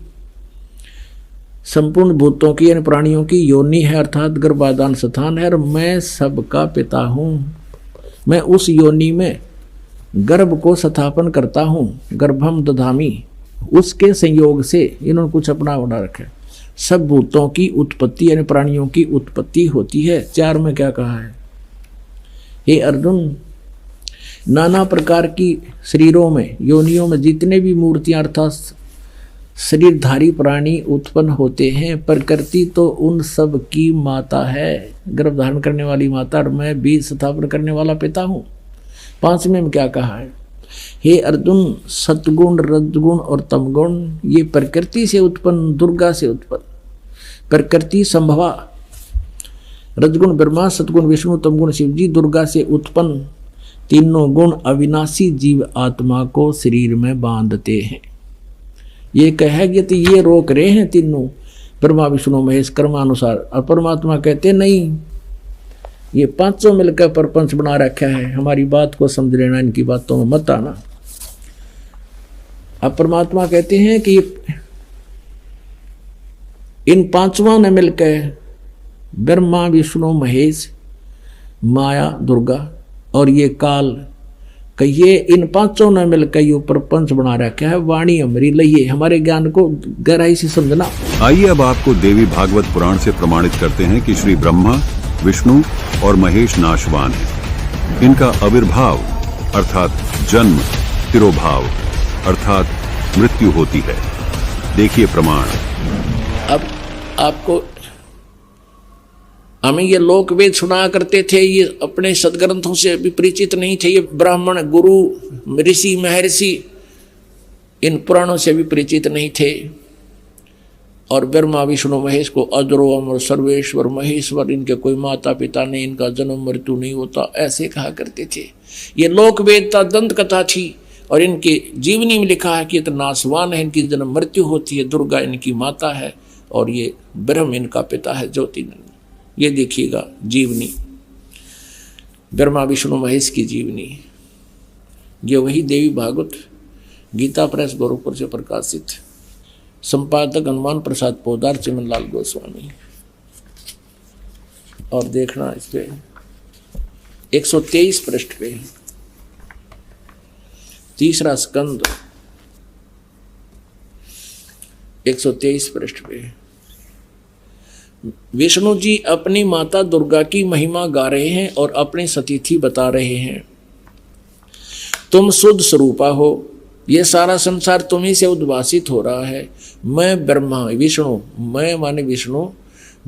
संपूर्ण भूतों की यानी प्राणियों की योनि है, अर्थात गर्भाधान स्थान है, और मैं सबका पिता हूँ। मैं उस योनि में गर्भ को स्थापन करता हूँ, गर्भम दधामी, उसके संयोग से इन्होंने कुछ अपना बना रखा है। सब भूतों की उत्पत्ति यानी प्राणियों की उत्पत्ति होती है। 4 में क्या कहा है? हे अर्जुन, नाना प्रकार की शरीरों में, योनियों में जितने भी मूर्तियां अर्थात शरीरधारी प्राणी उत्पन्न होते हैं, प्रकृति तो उन सब की माता है, गर्भ धारण करने वाली माता, और मैं बीज स्थापन करने वाला पिता हूँ। 5वें में क्या कहा है? हे अर्जुन, सतगुण रजगुण और तमगुण ये प्रकृति से उत्पन्न, दुर्गा से उत्पन्न, प्रकृति संभवा, रजगुण ब्रह्मा, सतगुण विष्णु, तमगुण शिव जी, दुर्गा से उत्पन्न तीनों गुण अविनाशी जीव आत्मा को शरीर में बांधते हैं। ये कहेंगे तो ये रोक रहे हैं तीनों, ब्रह्मा विष्णु महेश कर्मानुसार, और परमात्मा कहते नहीं, ये पांचों मिलकर प्रपंच बना रखा है। हमारी बात को समझ लेना, इनकी बातों में मत आना। अब परमात्मा कहते हैं कि इन पांचों ने मिलकर ब्रह्मा विष्णु महेश माया दुर्गा और ये काल कहिए इन पांचों ने मिलकर ये प्रपंच बना रखा है। वाणी हमारी लइए, हमारे ज्ञान को गहराई से समझना। आइए अब आपको देवी भागवत पुराण से प्रमाणित करते हैं कि श्री ब्रह्मा, विष्णु और महेश नाशवान हैं। इनका आविर्भाव अर्थात जन्म, तिरोभाव अर्थात मृत्यु होती है। देखिए प्रमाण। अब आपको हमें ये लोक वेद सुना करते थे, ये अपने सदग्रंथों से भी परिचित नहीं थे। ये ब्राह्मण, गुरु, ऋषि, महर्षि इन पुराणों से भी परिचित नहीं थे। और ब्रह्मा, विष्णु, महेश को अजरो अमर सर्वेश्वर महेश्वर, इनके कोई माता पिता नहीं, इनका जन्म मृत्यु नहीं होता, ऐसे कहा करते थे। ये लोक वेदता दंत कथा थी और इनके जीवनी में लिखा है कि इतना नासवान है, इनकी जन्म मृत्यु होती है, दुर्गा इनकी माता है और ये ब्रह्म इनका पिता है, ज्योति। ये देखिएगा जीवनी, ब्रह्मा विष्णु महेश की जीवनी। ये वही देवी भागवत गीता प्रेस गोरखपुर से प्रकाशित, संपादक हनुमान प्रसाद पोदार, चिमनलाल गोस्वामी। और देखना इस पे 123 पृष्ठ पे, तीसरा स्कंद 123 पृष्ठ पे विष्णु जी अपनी माता दुर्गा की महिमा गा रहे हैं और अपनी सतीथि बता रहे हैं। तुम शुद्ध स्वरूपा हो, ये सारा संसार तुम्ही से उद्भासित हो रहा है। मैं ब्रह्मा, विष्णु, मैं माने विष्णु,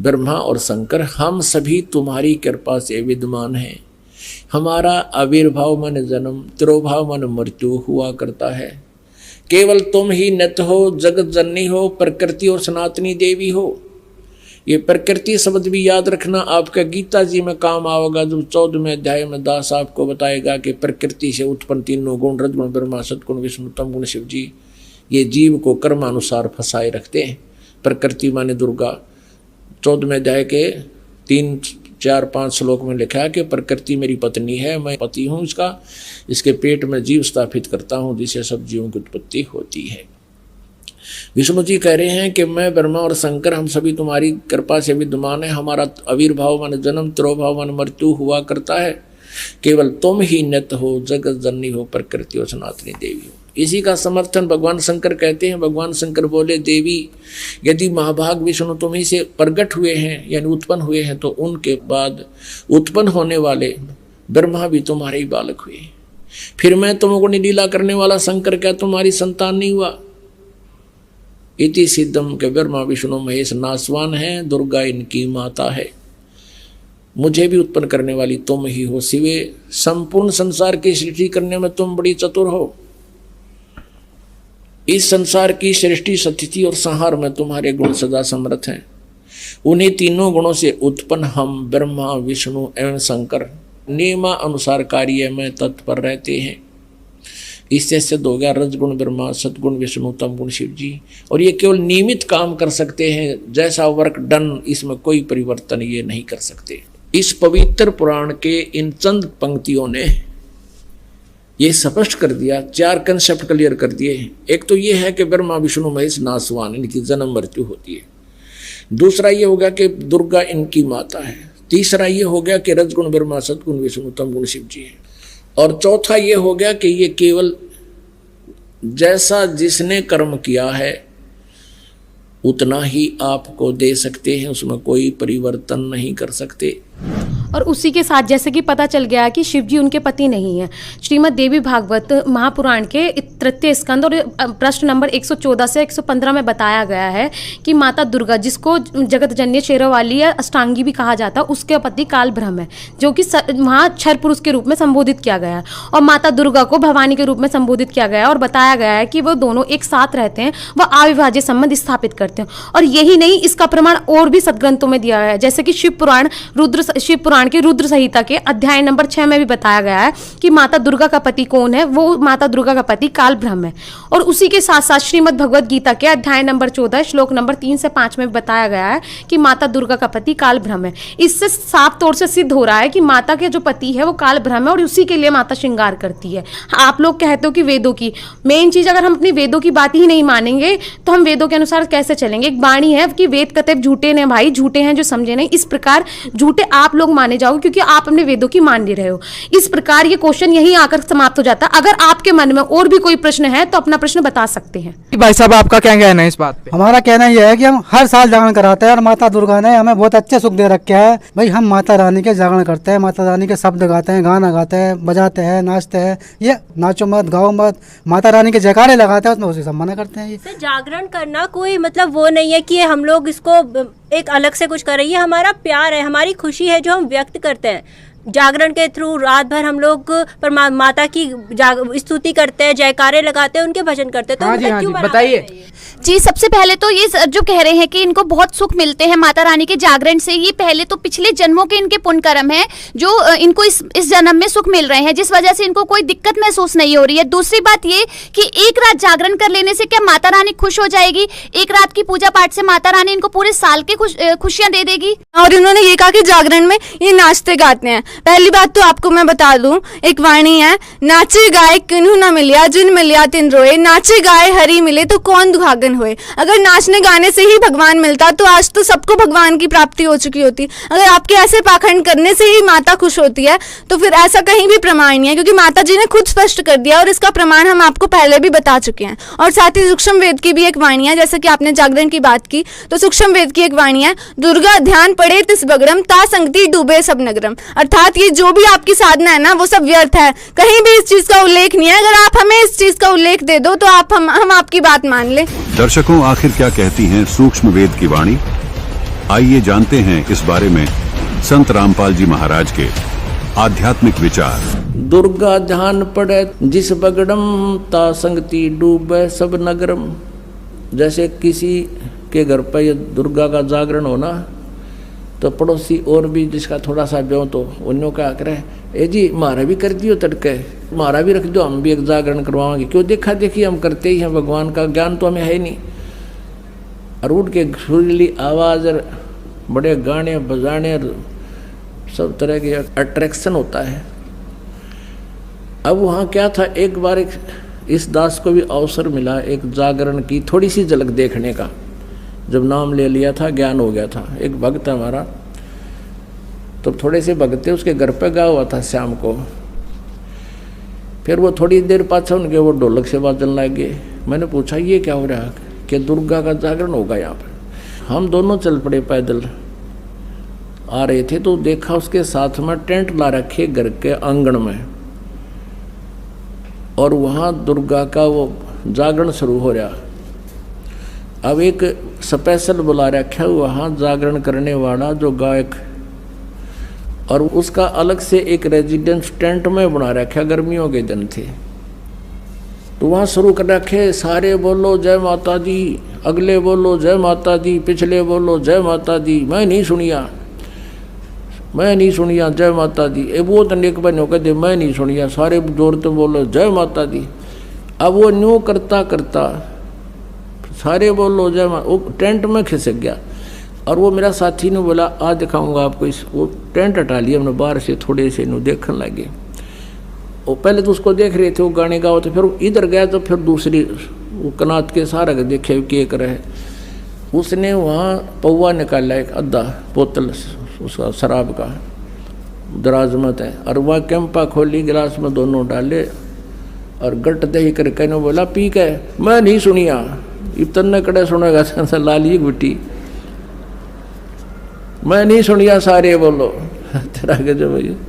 ब्रह्मा और शंकर, हम सभी तुम्हारी कृपा से विद्यमान हैं। हमारा आविर्भाव माने जन्म, तिरोभाव माने मृत्यु हुआ करता है। केवल तुम ही नित्य हो, जगत जननी हो, प्रकृति और सनातनी देवी हो। ये प्रकृति शब्द भी याद रखना, आपका गीता जी में काम आएगा। जब 14वें अध्याय में दास आपको बताएगा कि प्रकृति से उत्पन्न तीनों गुण, रजगुण ब्रह्मा, सतगुण विष्णु, तम गुण शिव जी, ये जीव को कर्मानुसार फंसाए रखते हैं। प्रकृति माने दुर्गा, 14वें अध्याय के 3, 4, 5 श्लोक में लिखा है कि प्रकृति मेरी पत्नी है, मैं पति हूँ इसका, इसके पेट में जीव स्थापित करता हूँ जिससे सब जीवों की उत्पत्ति होती है। विष्णु जी कह रहे हैं कि मैं ब्रह्मा और शंकर, हम सभी तुम्हारी कृपा से विद्यमान है। हमारा आविर्भाव माने जन्म, तिरोभाव माने मृत्यु हुआ करता है। केवल तुम ही नित्य हो, जगत जननी हो, प्रकृति और सनातनी देवी हो। इसी का समर्थन भगवान शंकर कहते हैं। भगवान शंकर बोले, देवी यदि महाभाग विष्णु तुम ही से प्रकट हुए हैं यानी उत्पन्न हुए हैं, तो उनके बाद उत्पन्न होने वाले ब्रह्मा भी तुम्हारे ही बालक हुए। फिर मैं तुमको लीला करने वाला शंकर क्या तुम्हारी संतान नहीं हुआ? इति सिद्धम के ब्रह्मा विष्णु महेश नासवान है, दुर्गा इनकी माता है। मुझे भी उत्पन्न करने वाली तुम ही हो शिवे। संपूर्ण संसार की सृष्टि करने में तुम बड़ी चतुर हो। इस संसार की सृष्टि, स्थिति और संहार में तुम्हारे गुण सदा समर्थ हैं। उन्हीं तीनों गुणों से उत्पन्न हम ब्रह्मा विष्णु एवं शंकर नियमा अनुसार कार्य में तत्पर रहते हैं। इससे सिद्ध हो गया रजगुण ब्रह्मा, सतगुण विष्णु, तम गुण शिव जी। और ये केवल नियमित काम कर सकते हैं, जैसा वर्क डन, इसमें कोई परिवर्तन ये नहीं कर सकते। इस पवित्र पुराण के इन चंद पंक्तियों ने ये स्पष्ट कर दिया, 4 कंसेप्ट क्लियर कर दिए। एक तो ये है कि ब्रह्मा विष्णु महेश नासवान, इनकी जन्म मृत्यु होती है। दूसरा ये हो गया कि दुर्गा इनकी माता है। तीसरा ये हो गया कि रजगुण ब्रह्मा, सतगुण विष्णु, तम गुण शिव जी है। और चौथा ये हो गया कि ये केवल जैसा जिसने कर्म किया है उतना ही आपको दे सकते हैं, उसमें कोई परिवर्तन नहीं कर सकते। और उसी के साथ जैसे कि पता चल गया कि शिव जी उनके पति नहीं है। श्रीमद् देवी भागवत महापुराण के 33 स्कंद और प्रश्न नंबर 114 से 115 में बताया गया है कि माता दुर्गा, जिसको जगत जननी शेरावाली या अष्टांगी भी कहा जाता है, उसके पति काल ब्रह्म है, जो कि वहाँ क्षर पुरुष के रूप में संबोधित किया गया है। और माता दुर्गा को भवानी के रूप में संबोधित किया गया है और बताया गया है कि वो दोनों एक साथ रहते हैं, वह अविभाज्य संबंध स्थापित करते हैं। और यही नहीं, इसका प्रमाण और भी सदग्रंथों में दिया गया है। जैसे कि शिव पुराण के रुद्र संहिता के अध्याय नंबर 6 में भी बताया गया है कि माता दुर्गा का पति कौन है, वो माता दुर्गा का पति काल ब्रह्म है। और उसी के साथ साथ श्रीमद् भगवद गीता के अध्याय नंबर 14 श्लोक नंबर 3 से 5 में बताया गया है कि माता दुर्गा का पति काल ब्रह्म है। इससे साफ तौर से सिद्ध हो रहा है कि माता के जो पति है वो काल ब्रह्म है और उसी के लिए माता श्रृंगार करती है। आप लोग कहते हो कि वेदों की मेन चीज, अगर हम अपनी वेदों की बात ही नहीं मानेंगे तो हम वेदों के अनुसार कैसे चलेंगे? एक वाणी है कि वेद कतई झूठे ने भाई, झूठे हैं जो समझे नहीं। इस प्रकार झूठे आप लोग माने जाओगे क्योंकि आप अपने वेदों की मान नहीं रहे हो। इस प्रकार ये क्वेश्चन यहीं आकर समाप्त हो जाता है। अगर आपके मन में और भी कोई प्रश्न है तो अपना प्रश्न बता सकते हैं। भाई साहब, आपका क्या कहना है इस बात पे? हमारा कहना यह है कि हम हर साल जागरण कराते हैं और माता दुर्गा ने हमें बहुत अच्छे सुख दे रखे है। भाई हम माता रानी के जागरण करते हैं, माता रानी के शब्द गाते हैं, गाना गाते हैं, बजाते हैं, नाचते हैं। ये नाचो मत, गाओ मत, माता रानी के जयकारे लगाते हैं, उसमें उसे सब मना करते हैं। सर, जागरण करना कोई मतलब वो नहीं है कि हम लोग इसको एक अलग से कुछ कर रहे हैं। ये हमारा प्यार है, हमारी खुशी है जो हम व्यक्त करते हैं। जागरण के थ्रू रात भर हम लोग माता की स्तुति करते हैं, जयकारे लगाते हैं, उनके भजन करते हैं। तो हाँ जी, बताइए जी। सबसे पहले तो ये जो कह रहे हैं कि इनको बहुत सुख मिलते हैं माता रानी के जागरण से, ये पहले तो पिछले जन्मों के इनके पुण्य कर्म है जो इनको इस जन्म में सुख मिल रहे हैं, जिस वजह से इनको कोई दिक्कत महसूस नहीं हो रही है। दूसरी बात ये कि एक रात जागरण कर लेने से क्या माता रानी खुश हो जाएगी? एक रात की पूजा पाठ से माता रानी इनको पूरे साल के खुशियां दे देगी। और इन्होंने ये कहा कि जागरण में ये नाचते गाते हैं। पहली बात तो आपको मैं बता दूं, एक वाणी है, नाचे गाए किन्हू न मिलिया, जिन मिलिया तिन रोए, नाचे गाए हरि मिले तो कौन दुहागन होए। अगर नाचने गाने से ही भगवान मिलता तो आज तो सबको भगवान की प्राप्ति हो चुकी होती। अगर आपके ऐसे पाखंड करने से ही माता खुश होती है तो फिर ऐसा कहीं भी प्रमाण नहीं है, क्योंकि माता जी ने खुद स्पष्ट कर दिया और इसका प्रमाण हम आपको पहले भी बता चुके हैं। और साथ ही सूक्ष्म वेद की भी एक वाणी है, जैसे कि आपने जागरण की बात की तो सूक्ष्म वेद की एक वाणी है, दुर्गा ध्यान पड़े तिस बगड़म ता संगति डूबे सब नगरम। अर्थात ये जो भी आपकी साधना है ना वो सब व्यर्थ है, कहीं भी इस चीज का उल्लेख नहीं है। अगर आप हमें इस चीज का उल्लेख दे दो तो आप हम आपकी बात मान ले। दर्शकों, आखिर क्या कहती हैं सूक्ष्म वेद की वाणी? आइए जानते हैं इस बारे में संत रामपाल जी महाराज के आध्यात्मिक विचार। दुर्गा ध्यान पड़े जिस बगड़म ता संगति डूबे सब नगरम। जैसे किसी के घर पर ये दुर्गा का जागरण होना तो पड़ोसी और भी जिसका थोड़ा सा ब्यों तो उन्होंने क्या करे, ए जी मारा भी कर दियो तड़के, मारा भी रख दो, हम भी एक जागरण करवाएंगे। क्यों? देखा देखी हम करते ही हैं, भगवान का ज्ञान तो हमें है नहीं। और उठ के सुरीली आवाज़ और बड़े गाने बजाने और सब तरह के अट्रैक्शन होता है। अब वहाँ क्या था, एक बार इस दास को भी अवसर मिला एक जागरण की थोड़ी सी झलक देखने का। जब नाम ले लिया था, ज्ञान हो गया था। एक भक्त हमारा तो थोड़े से भगते उसके घर पे गया हुआ था शाम को। फिर वो थोड़ी देर पाछा उनके वो ढोलक से बाजन लगे। मैंने पूछा ये क्या हो रहा है? कि दुर्गा का जागरण होगा यहाँ पर। हम दोनों चल पड़े, पैदल आ रहे थे तो देखा उसके साथ में टेंट ला रखे घर के आंगन में, और वहाँ दुर्गा का वो जागरण शुरू हो रहा। अब एक स्पेशल बुला रखा वहाँ जागरण करने वाला जो गायक, और उसका अलग से एक रेजिडेंस टेंट में बना रखा, गर्मियों के दिन थे। तो वहाँ शुरू कर रखे, सारे बोलो जय माता दी, अगले बोलो जय माता दी, पिछले बोलो जय माता दी। मैं नहीं सुनिया जय माता दी। वो तो नेक बने होकर दे, मैं नहीं सुनिया, सारे जोर तो बोलो जय माता दी। अब वो न्यू करता करता सारे बोलो जय माता, वो टेंट में खिसक गया। और वो मेरा साथी ने बोला आज दिखाऊंगा आपको इस, वो टेंट हटा लिया हमने बाहर से, थोड़े से नु देखने लगे। वो पहले तो उसको देख रहे थे वो गाने गाओ, तो फिर इधर गया तो फिर दूसरी वो कनात के सारा देखे क्या कर रहे। उसने वहाँ पौवा निकाला एक आधा बोतल उसका शराब का, दराज मत है, और वह कैंपा खोली, गिलास में दोनों डाले और गट दही कर कहने बोला पी के। मैं नहीं सुनिया, इतने कड़े सुनेगा लाली गुटी, मैं नहीं सुनिया, सारे बोलो तेरा गजब भैया।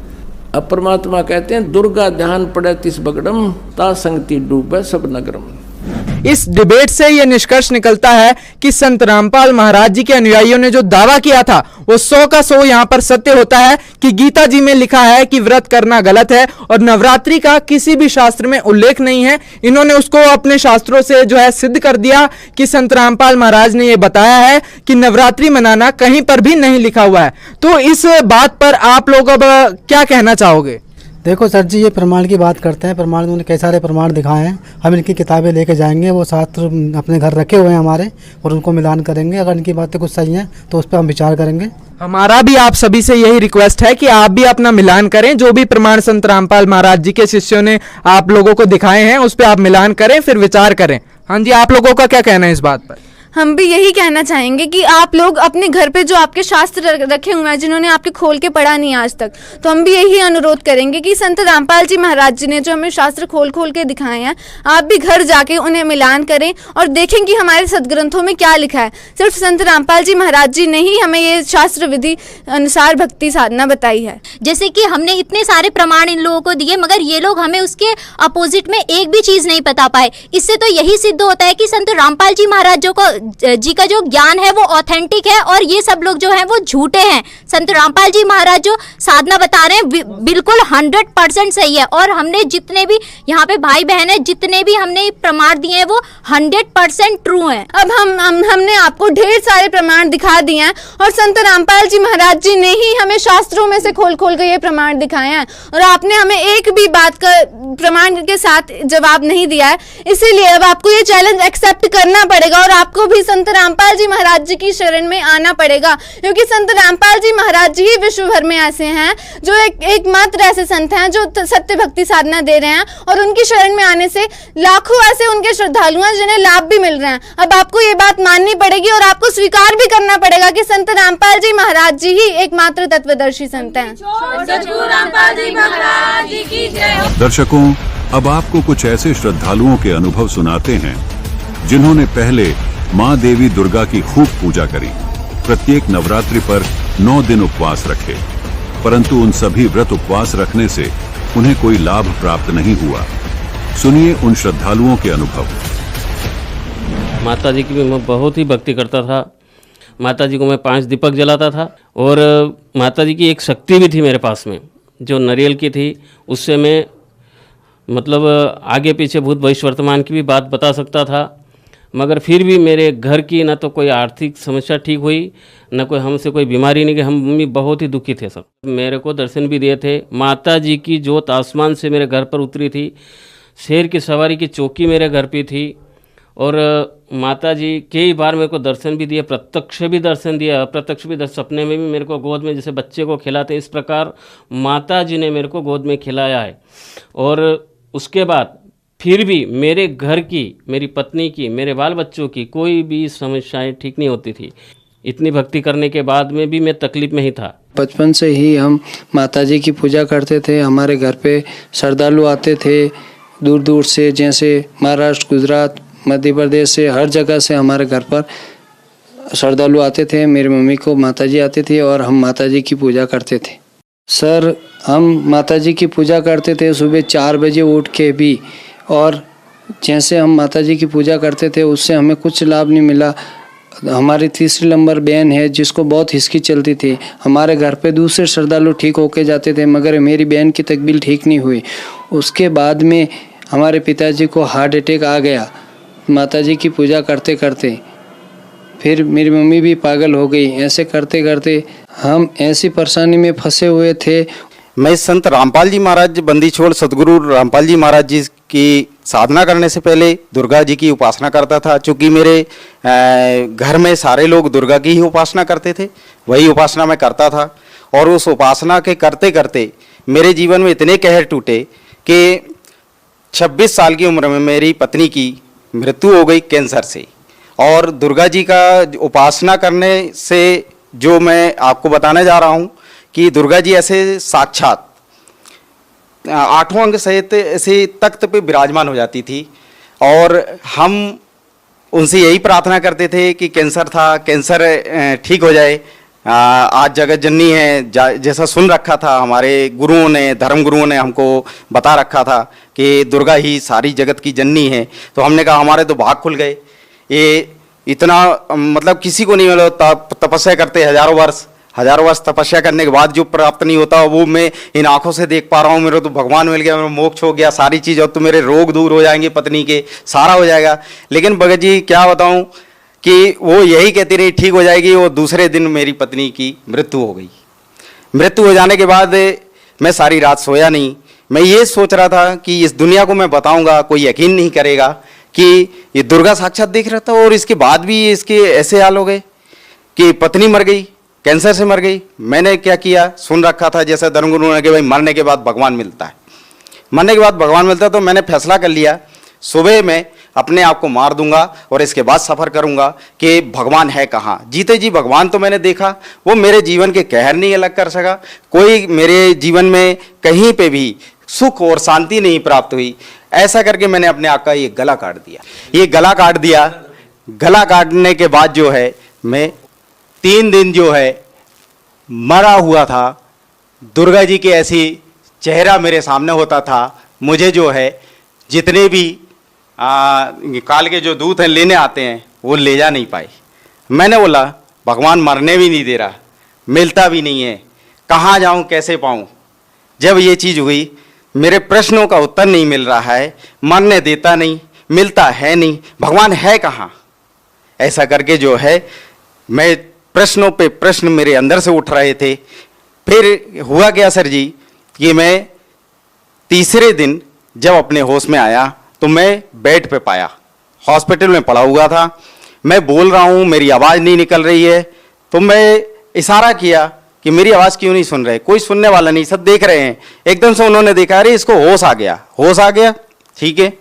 अब परमात्मा कहते हैं दुर्गा ध्यान पड़े तिस बगड़म ता संगति डूबे सब नगरम। इस डिबेट से यह निष्कर्ष निकलता है कि संत रामपाल महाराज जी के अनुयायियों ने जो दावा किया था वो 100 का 100 यहाँ पर सत्य होता है कि गीता जी में लिखा है कि व्रत करना गलत है और नवरात्रि का किसी भी शास्त्र में उल्लेख नहीं है। इन्होंने उसको अपने शास्त्रों से जो है सिद्ध कर दिया कि संत रामपाल महाराज ने ये बताया है कि नवरात्रि मनाना कहीं पर भी नहीं लिखा हुआ है। तो इस बात पर आप लोग अब क्या कहना चाहोगे? देखो सर जी, ये प्रमाण की बात करते हैं, प्रमाण उन्होंने कई सारे प्रमाण दिखाए हैं। हम इनकी किताबें लेके जाएंगे, वो शास्त्र अपने घर रखे हुए हैं हमारे, और उनको मिलान करेंगे। अगर इनकी बातें कुछ सही हैं तो उस पर हम विचार करेंगे। हमारा भी आप सभी से यही रिक्वेस्ट है कि आप भी अपना मिलान करें, जो भी प्रमाण संत रामपाल महाराज जी के शिष्यों ने आप लोगों को दिखाए हैं उस पर आप मिलान करें, फिर विचार करें। हाँ जी, आप लोगों का क्या कहना है इस बात पर? हम भी यही कहना चाहेंगे कि आप लोग अपने घर पे जो आपके शास्त्र रखे हुए हैं, जिन्होंने आपके खोल के पढ़ा नहीं आज तक, तो हम भी यही अनुरोध करेंगे कि संत रामपाल जी महाराज जी ने जो हमें शास्त्र खोल खोल के दिखाए हैं, आप भी घर जाके उन्हें मिलान करें और देखें कि हमारे सदग्रंथों में क्या लिखा है। सिर्फ संत रामपाल जी महाराज जी ने ही हमें ये शास्त्र विधि अनुसार भक्ति साधना बताई है। जैसे कि हमने इतने सारे प्रमाण इन लोगों को दिए, मगर ये लोग हमें उसके अपोजिट में एक भी चीज नहीं बता पाए। इससे तो यही सिद्ध होता है कि संत रामपाल जी महाराज जी का जो ज्ञान है वो ऑथेंटिक है और ये सब लोग जो हैं वो झूठे हैं। संत रामपाल जी महाराज जो साधना बता रहे हैं बिल्कुल 100% सही है, और हमने जितने भी यहाँ पे भाई बहन है, जितने भी हमने प्रमाण दिए हैं वो 100% ट्रू हैं। अब हमने आपको ढेर सारे प्रमाण दिखा दिए हैं और संत रामपाल जी महाराज जी ने ही हमें शास्त्रों में से खोल खोल के ये प्रमाण दिखाए हैं, और आपने हमें एक भी बात का प्रमाण के साथ जवाब नहीं दिया है। इसीलिए अब आपको ये चैलेंज एक्सेप्ट करना पड़ेगा और आपको भी संत रामपाल जी महाराज जी की शरण में आना पड़ेगा, क्योंकि संत रामपाल जी महाराज जी ही विश्व भर में ऐसे हैं जो एकमात्र ऐसे संत हैं जो सत्य भक्ति साधना दे रहे हैं, और उनकी शरण में आने से लाखों ऐसे उनके श्रद्धालु हैं जिन्हें लाभ भी मिल रहे हैं। अब आपको ये बात माननी पड़ेगी और आपको स्वीकार भी करना पड़ेगा कि संत रामपाल जी महाराज जी ही एकमात्र तत्वदर्शी संत हैं। दर्शकों, अब आपको कुछ ऐसे श्रद्धालुओं के अनुभव सुनाते हैं जिन्होंने पहले मां देवी दुर्गा की खूब पूजा करी, प्रत्येक नवरात्रि पर 9 दिन उपवास रखे, परंतु उन सभी व्रत उपवास रखने से उन्हें कोई लाभ प्राप्त नहीं हुआ। सुनिए उन श्रद्धालुओं के अनुभव। माता जी की भी मैं बहुत ही भक्ति करता था। माता जी को मैं 5 दीपक जलाता था, और माता जी की एक शक्ति भी थी मेरे पास में जो नारियल की थी। उससे मैं मतलब आगे पीछे भूत भविष्य वर्तमान की भी बात बता सकता था, मगर फिर भी मेरे घर की ना तो कोई आर्थिक समस्या ठीक हुई, ना कोई हमसे कोई बीमारी नहीं गई। हम मम्मी बहुत ही दुखी थे सब। मेरे को दर्शन भी दिए थे। माता जी की जोत आसमान से मेरे घर पर उतरी थी। शेर की सवारी की चौकी मेरे घर पे थी, और माता जी कई बार मेरे को दर्शन भी दिए, प्रत्यक्ष भी दर्शन दिया, अप्रत्यक्ष भी दर्शन। सपने में भी मेरे को गोद में जैसे बच्चे को खिलाते, इस प्रकार माता जी ने मेरे को गोद में खिलाया है। और उसके बाद फिर भी मेरे घर की, मेरी पत्नी की, मेरे बाल बच्चों की कोई भी समस्याएं ठीक नहीं होती थी। इतनी भक्ति करने के बाद में भी मैं तकलीफ में ही था। बचपन से ही हम माता जी की पूजा करते थे। हमारे घर पे श्रद्धालु आते थे दूर दूर से, जैसे महाराष्ट्र, गुजरात, मध्य प्रदेश से, हर जगह से हमारे घर पर श्रद्धालु आते थे। मेरी मम्मी को माता जी आती थी और हम माता जी की पूजा करते थे। सर, हम माता जी की पूजा करते थे सुबह 4 बजे उठ के भी, और जैसे हम माता जी की पूजा करते थे उससे हमें कुछ लाभ नहीं मिला। हमारी तीसरी नंबर बहन है जिसको बहुत हिचकी चलती थी। हमारे घर पे दूसरे श्रद्धालु ठीक होके जाते थे, मगर मेरी बहन की तकलीफ ठीक नहीं हुई। उसके बाद में हमारे पिताजी को हार्ट अटैक आ गया माता जी की पूजा करते करते। फिर मेरी मम्मी भी पागल हो गई। ऐसे करते करते हम ऐसी परेशानी में फंसे हुए थे। मैं संत रामपाल जी महाराज, बंदी छोड़ सदगुरु रामपाल जी महाराज जी की साधना करने से पहले दुर्गा जी की उपासना करता था। चूँकि मेरे घर में सारे लोग दुर्गा की ही उपासना करते थे, वही उपासना मैं करता था। और उस उपासना के करते करते मेरे जीवन में इतने कहर टूटे कि 26 साल की उम्र में मेरी पत्नी की मृत्यु हो गई कैंसर से। और दुर्गा जी का उपासना करने से जो मैं आपको बताने जा रहा हूँ कि दुर्गा जी ऐसे साक्षात 8वां अंग सहित ऐसे तख्त पे विराजमान हो जाती थी, और हम उनसे यही प्रार्थना करते थे कि कैंसर था, कैंसर ठीक हो जाए। आज जगत जननी है जैसा सुन रखा था, हमारे गुरुओं ने, धर्म गुरुओं ने हमको बता रखा था कि दुर्गा ही सारी जगत की जननी है। तो हमने कहा हमारे तो भाग खुल गए। ये इतना मतलब किसी को नहीं मिला। तपस्या करते हजारों वर्ष तपस्या करने के बाद जो प्राप्त नहीं होता वो मैं इन आंखों से देख पा रहा हूँ। मेरे तो भगवान मिल गया, मेरा मोक्ष हो गया, सारी चीज़, और तो मेरे रोग दूर हो जाएंगे, पत्नी के सारा हो जाएगा। लेकिन भगत जी क्या बताऊँ कि वो यही कहती रही ठीक हो जाएगी। वो दूसरे दिन मेरी पत्नी की मृत्यु हो गई। मृत्यु हो जाने के बाद मैं सारी रात सोया नहीं। मैं ये सोच रहा था कि इस दुनिया को मैं बताऊँगा, कोई यकीन नहीं करेगा कि ये दुर्गा साक्षात देख रहा था, और इसके बाद भी इसके ऐसे हाल हो गए कि पत्नी मर गई, कैंसर से मर गई। मैंने क्या किया, सुन रखा था जैसे धर्मगुरु ने कि भाई मरने के बाद भगवान मिलता है, मरने के बाद भगवान मिलता है। तो मैंने फैसला कर लिया सुबह मैं अपने आप को मार दूंगा और इसके बाद सफ़र करूंगा कि भगवान है कहाँ। जीते जी भगवान तो मैंने देखा, वो मेरे जीवन के कहर नहीं अलग कर सका, कोई मेरे जीवन में कहीं पे भी सुख और शांति नहीं प्राप्त हुई। ऐसा करके मैंने अपने आप का ये गला काट दिया। ये गला काट दिया। गला काटने के बाद जो है मैं 3 दिन जो है मरा हुआ था। दुर्गा जी के ऐसी चेहरा मेरे सामने होता था। मुझे जो है जितने भी काल के जो दूत हैं लेने आते हैं वो ले जा नहीं पाए। मैंने बोला भगवान मरने भी नहीं दे रहा, मिलता भी नहीं है, कहाँ जाऊँ कैसे पाऊँ। जब ये चीज़ हुई, मेरे प्रश्नों का उत्तर नहीं मिल रहा है, मरने देता नहीं, मिलता है नहीं, भगवान है कहाँ। ऐसा करके जो है मैं प्रश्नों पे प्रश्न मेरे अंदर से उठ रहे थे। फिर हुआ क्या सर जी कि मैं तीसरे दिन जब अपने होश में आया तो मैं बेड पे पाया, हॉस्पिटल में पड़ा हुआ था। मैं बोल रहा हूँ, मेरी आवाज़ नहीं निकल रही है। तो मैं इशारा किया कि मेरी आवाज़ क्यों नहीं सुन रहे, कोई सुनने वाला नहीं, सब देख रहे हैं। एकदम से उन्होंने देखा, अरे इसको होश आ गया, होश आ गया, ठीक है।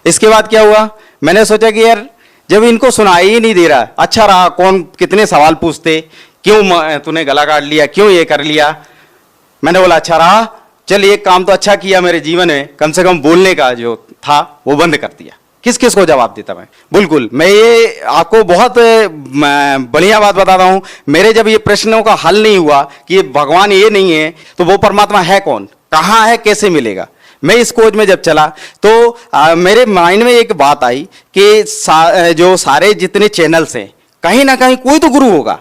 इसके बाद क्या हुआ, मैंने सोचा कि यार जब इनको सुनाई ही नहीं दे रहा, अच्छा रहा, कौन कितने सवाल पूछते, क्यों तूने गला काट लिया, क्यों ये कर लिया। मैंने बोला अच्छा रहा, चल एक काम तो अच्छा किया मेरे जीवन में, कम से कम बोलने का जो था वो बंद कर दिया। किस किस को जवाब देता मैं, बिल्कुल। मैं ये आपको बहुत बढ़िया बात बताता हूँ, मेरे जब ये प्रश्नों का हल नहीं हुआ कि भगवान ये नहीं है तो वो परमात्मा है कौन, कहाँ है, कैसे मिलेगा। मैं इस खोज में जब चला तो मेरे माइंड में एक बात आई कि जो सारे जितने चैनल्स हैं, कहीं ना कहीं कोई तो गुरु होगा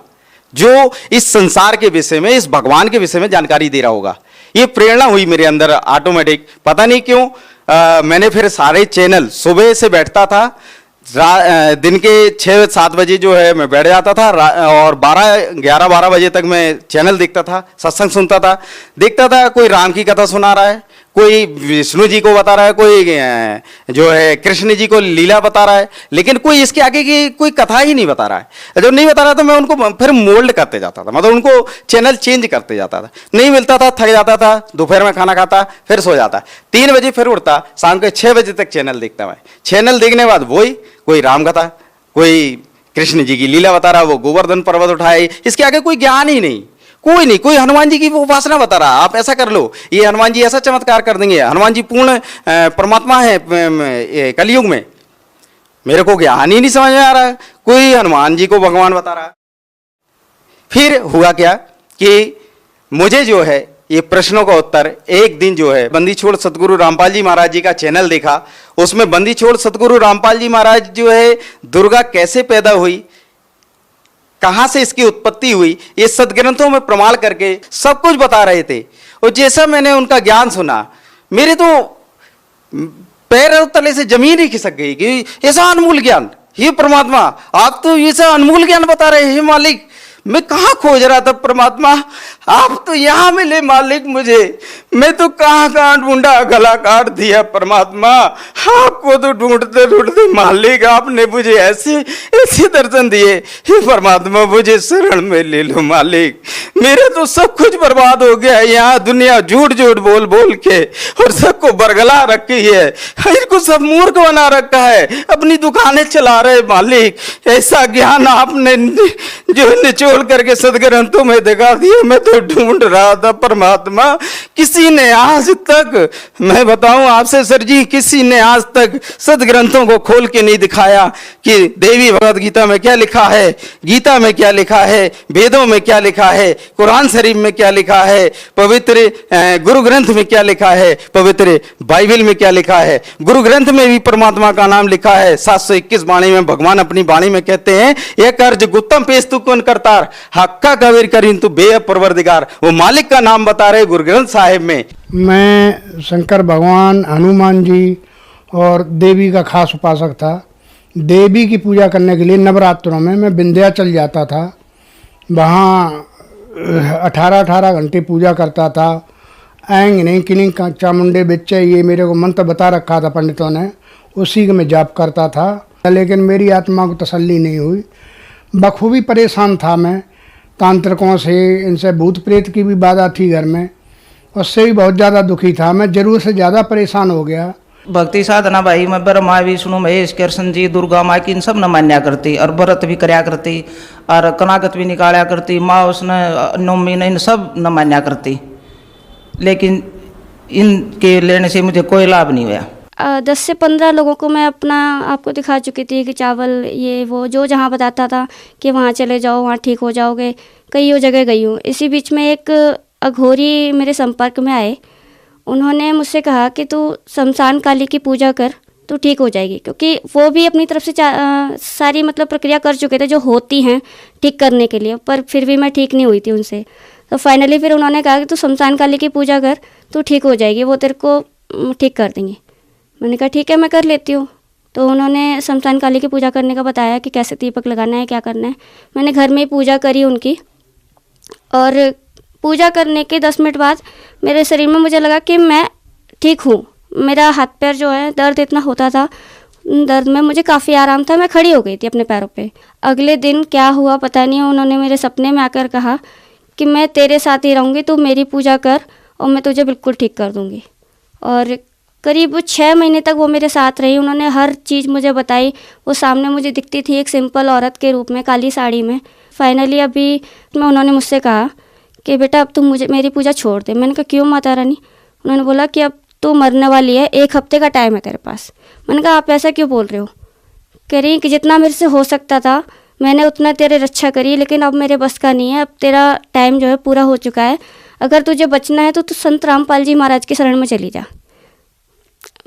जो इस संसार के विषय में, इस भगवान के विषय में जानकारी दे रहा होगा। ये प्रेरणा हुई मेरे अंदर ऑटोमेटिक, पता नहीं क्यों। मैंने फिर सारे चैनल, सुबह से बैठता था, दिन के 6-7 बजे जो है मैं बैठ जाता था और 11-12 बजे तक मैं चैनल देखता था, सत्संग सुनता था, देखता था कोई राम की कथा सुना रहा है, कोई विष्णु जी को बता रहा है, कोई जो है कृष्ण जी को लीला बता रहा है, लेकिन कोई इसके आगे की कोई कथा ही नहीं बता रहा है। जब नहीं बता रहा तो मैं उनको फिर मोल्ड करते जाता था, मतलब उनको चैनल चेंज करते जाता था। नहीं मिलता था, थक जाता था, दोपहर में खाना खाता, फिर सो जाता। 3 बजे फिर उठता, शाम के 6 बजे तक चैनल देखता मैं। चैनल देखने के बाद वही कोई राम कथा, कोई कृष्ण जी की लीला बता रहा, वो गोवर्धन पर्वत उठाए, इसके आगे कोई ज्ञान ही नहीं, कोई नहीं। कोई हनुमान जी की उपासना बता रहा, आप ऐसा कर लो, ये हनुमान जी ऐसा चमत्कार कर देंगे, हनुमान जी पूर्ण परमात्मा है कलयुग में। मेरे को ज्ञान ही नहीं समझ में आ रहा है, कोई हनुमान जी को भगवान बता रहा। फिर हुआ क्या कि मुझे जो है ये प्रश्नों का उत्तर एक दिन जो है बंदी छोड़ सतगुरु रामपाल जी महाराज जी का चैनल देखा। उसमें बंदी छोड़ सतगुरु रामपाल जी महाराज जो है दुर्गा कैसे पैदा हुई, कहां से इसकी उत्पत्ति हुई, ये सदग्रंथों में प्रमाण करके सब कुछ बता रहे थे। और जैसा मैंने उनका ज्ञान सुना, मेरे तो पैर तले से जमीन ही खिसक गई कि ऐसा अनमोल ज्ञान, हे परमात्मा आप तो ऐसा अनमोल ज्ञान बता रहे हैं मालिक। मैं कहाँ खोज रहा था परमात्मा, आप तो यहाँ मिले मालिक मुझे। मैं तो कहाँ ढूंढा, गला काट दिया परमात्मा। आपको तो ढूंढते ढूंढते मालिक आपने मुझे ऐसे दर्शन दिए। हे परमात्मा मुझे शरण में ले लो मालिक, मेरा तो सब कुछ बर्बाद हो गया है। यहाँ दुनिया झूठ झूठ बोल बोल के और सबको बरगला रखी है, इनको सब मूर्ख बना रखा है, अपनी दुकानें चला रहे मालिक। ऐसा ज्ञान आपने जो निचोड़ करके सदग्रंथों में दिखा दिया। मैं तो ढूंढ रहा था परमात्मा, किसी ने आज तक, मैं बताऊं आपसे सर जी, किसी ने आज तक सदग्रंथों को खोल के नहीं दिखाया कि देवी भगवत गीता में क्या लिखा है, गीता में क्या लिखा है, वेदों में क्या लिखा है, कुरान शरीफ में क्या लिखा है, पवित्र गुरु ग्रंथ में क्या लिखा है, पवित्र बाइबल में क्या लिखा है। गुरु ग्रंथ में भी परमात्मा का नाम लिखा है। 721 वाणी में भगवान अपनी वाणी में कहते हैं, एक अर्ज गुत्तम पेश तू कौन करतार, हक्का कबीर करीन तू बे परवरदिगार। वो मालिक का नाम बता रहे गुरु ग्रंथ साहिब में। मैं शंकर भगवान, हनुमान जी और देवी का खास उपासक था। देवी की पूजा करने के लिए नवरात्रों में मैं विंध्याचल जाता था, वहाँ 18-18 घंटे पूजा करता था। आएंगे नहीं किन्हीं चामुंडे बिच्चे, ये मेरे को मंत्र बता रखा था पंडितों ने, उसी का मैं जाप करता था। लेकिन मेरी आत्मा को तसल्ली नहीं हुई, बखूबी परेशान था मैं। तांत्रिकों से, इनसे भूत प्रेत की भी बाधा थी घर में, उससे भी बहुत ज़्यादा दुखी था मैं। ज़रूर से ज़्यादा परेशान हो गया। भक्ति साधना भाई मैं ब्रह्मा विष्णु महेश कृष्ण जी दुर्गा माँ की इन सब न मान्या करती और व्रत भी करया करती और कनागत भी निकाला करती माँ उसने नवमी ने इन सब न मान्या करती, लेकिन इनके लेने से मुझे कोई लाभ नहीं हुआ। 10 से 15 लोगों को मैं अपना आपको दिखा चुकी थी कि चावल ये वो जो जहाँ बताता था कि वहाँ चले जाओ वहाँ ठीक हो जाओगे, कई जगह गई हूँ। इसी बीच में एक अघोरी मेरे संपर्क में आए, उन्होंने मुझसे कहा कि तू शमशान काली की पूजा कर, तू ठीक हो जाएगी, क्योंकि वो भी अपनी तरफ से सारी मतलब प्रक्रिया कर चुके थे जो होती हैं ठीक करने के लिए, पर फिर भी मैं ठीक नहीं हुई थी उनसे। तो फाइनली फिर उन्होंने कहा कि तू शमशान काली की पूजा कर, तू ठीक हो जाएगी, वो तेरे को ठीक कर देंगे। मैंने कहा ठीक है मैं कर लेती हूँ। तो उन्होंने शमशान काली की पूजा करने का बताया कि कैसे दीपक लगाना है, क्या करना है। मैंने घर में ही पूजा करी उनकी, और पूजा करने के 10 मिनट बाद मेरे शरीर में मुझे लगा कि मैं ठीक हूँ। मेरा हाथ पैर जो है दर्द इतना होता था, दर्द में मुझे काफ़ी आराम था, मैं खड़ी हो गई थी अपने पैरों पे। अगले दिन क्या हुआ पता नहीं, उन्होंने मेरे सपने में आकर कहा कि मैं तेरे साथ ही रहूँगी, तू मेरी पूजा कर और मैं तुझे बिल्कुल ठीक कर दूँगी। और करीब 6 महीने तक वो मेरे साथ रही, उन्होंने हर चीज़ मुझे बताई। वो सामने मुझे दिखती थी एक सिंपल औरत के रूप में, काली साड़ी में। फाइनली अभी उन्होंने मुझसे कहा कि बेटा अब तुम मुझे मेरी पूजा छोड़ दे। मैंने कहा क्यों माता रानी? उन्होंने बोला कि अब तू मरने वाली है, 1 हफ्ते का टाइम है तेरे पास। मैंने कहा आप ऐसा क्यों बोल रहे हो? कह रही कि जितना मेरे से हो सकता था मैंने उतना तेरे रक्षा करी, लेकिन अब मेरे बस का नहीं है, अब तेरा टाइम जो है पूरा हो चुका है। अगर तुझे बचना है तो तू संत रामपाल जी महाराज की शरण में चली जा।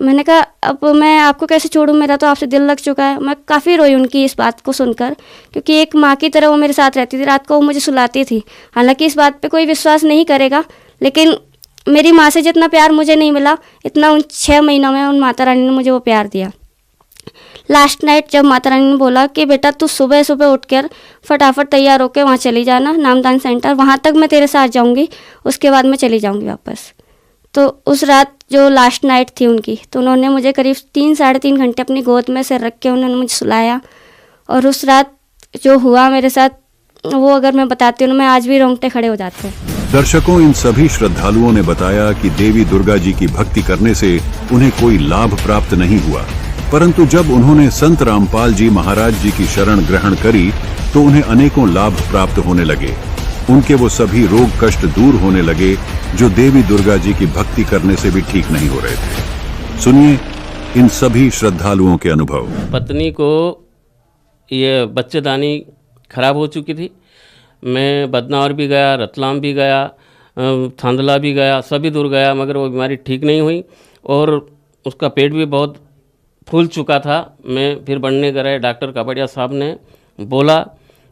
मैंने कहा अब मैं आपको कैसे छोड़ूं, मेरा तो आपसे दिल लग चुका है। मैं काफ़ी रोई उनकी इस बात को सुनकर, क्योंकि एक माँ की तरह वो मेरे साथ रहती थी। रात को वो मुझे सुलाती थी। हालांकि इस बात पे कोई विश्वास नहीं करेगा, लेकिन मेरी माँ से जितना प्यार मुझे नहीं मिला, इतना उन 6 महीनों में उन माता रानी ने मुझे वो प्यार दिया। लास्ट नाइट जब माता रानी ने बोला कि बेटा तू सुबह सुबह उठकर फटाफट तैयार होकर वहाँ चली जाना, नामदान सेंटर, वहाँ तक मैं तेरे साथ जाऊँगी, उसके बाद मैं चली जाऊँगी वापस। तो उस रात जो लास्ट नाइट थी उनकी, तो उन्होंने मुझे करीब 3-3.5 घंटे अपनी गोद में सिर रख के उन्होंने मुझे सुलाया। और उस रात जो हुआ मेरे साथ, वो अगर मैं बताती हूँ मैं आज भी रोंगटे खड़े हो जाते हैं। दर्शकों, इन सभी श्रद्धालुओं ने बताया कि देवी दुर्गा जी की भक्ति करने से उन्हें कोई लाभ प्राप्त नहीं हुआ, परंतु जब उन्होंने संत रामपाल जी महाराज जी की शरण ग्रहण करी तो उन्हें अनेकों लाभ प्राप्त होने लगे। उनके वो सभी रोग कष्ट दूर होने लगे जो देवी दुर्गा जी की भक्ति करने से भी ठीक नहीं हो रहे थे। सुनिए इन सभी श्रद्धालुओं के अनुभव। पत्नी को ये बच्चेदानी खराब हो चुकी थी। मैं बदनावर भी गया, रतलाम भी गया, थांदला भी गया, सभी दूर गया, मगर वो बीमारी ठीक नहीं हुई और उसका पेट भी बहुत फूल चुका था। मैं फिर बढ़ने गए, डॉक्टर कापड़िया साहब ने बोला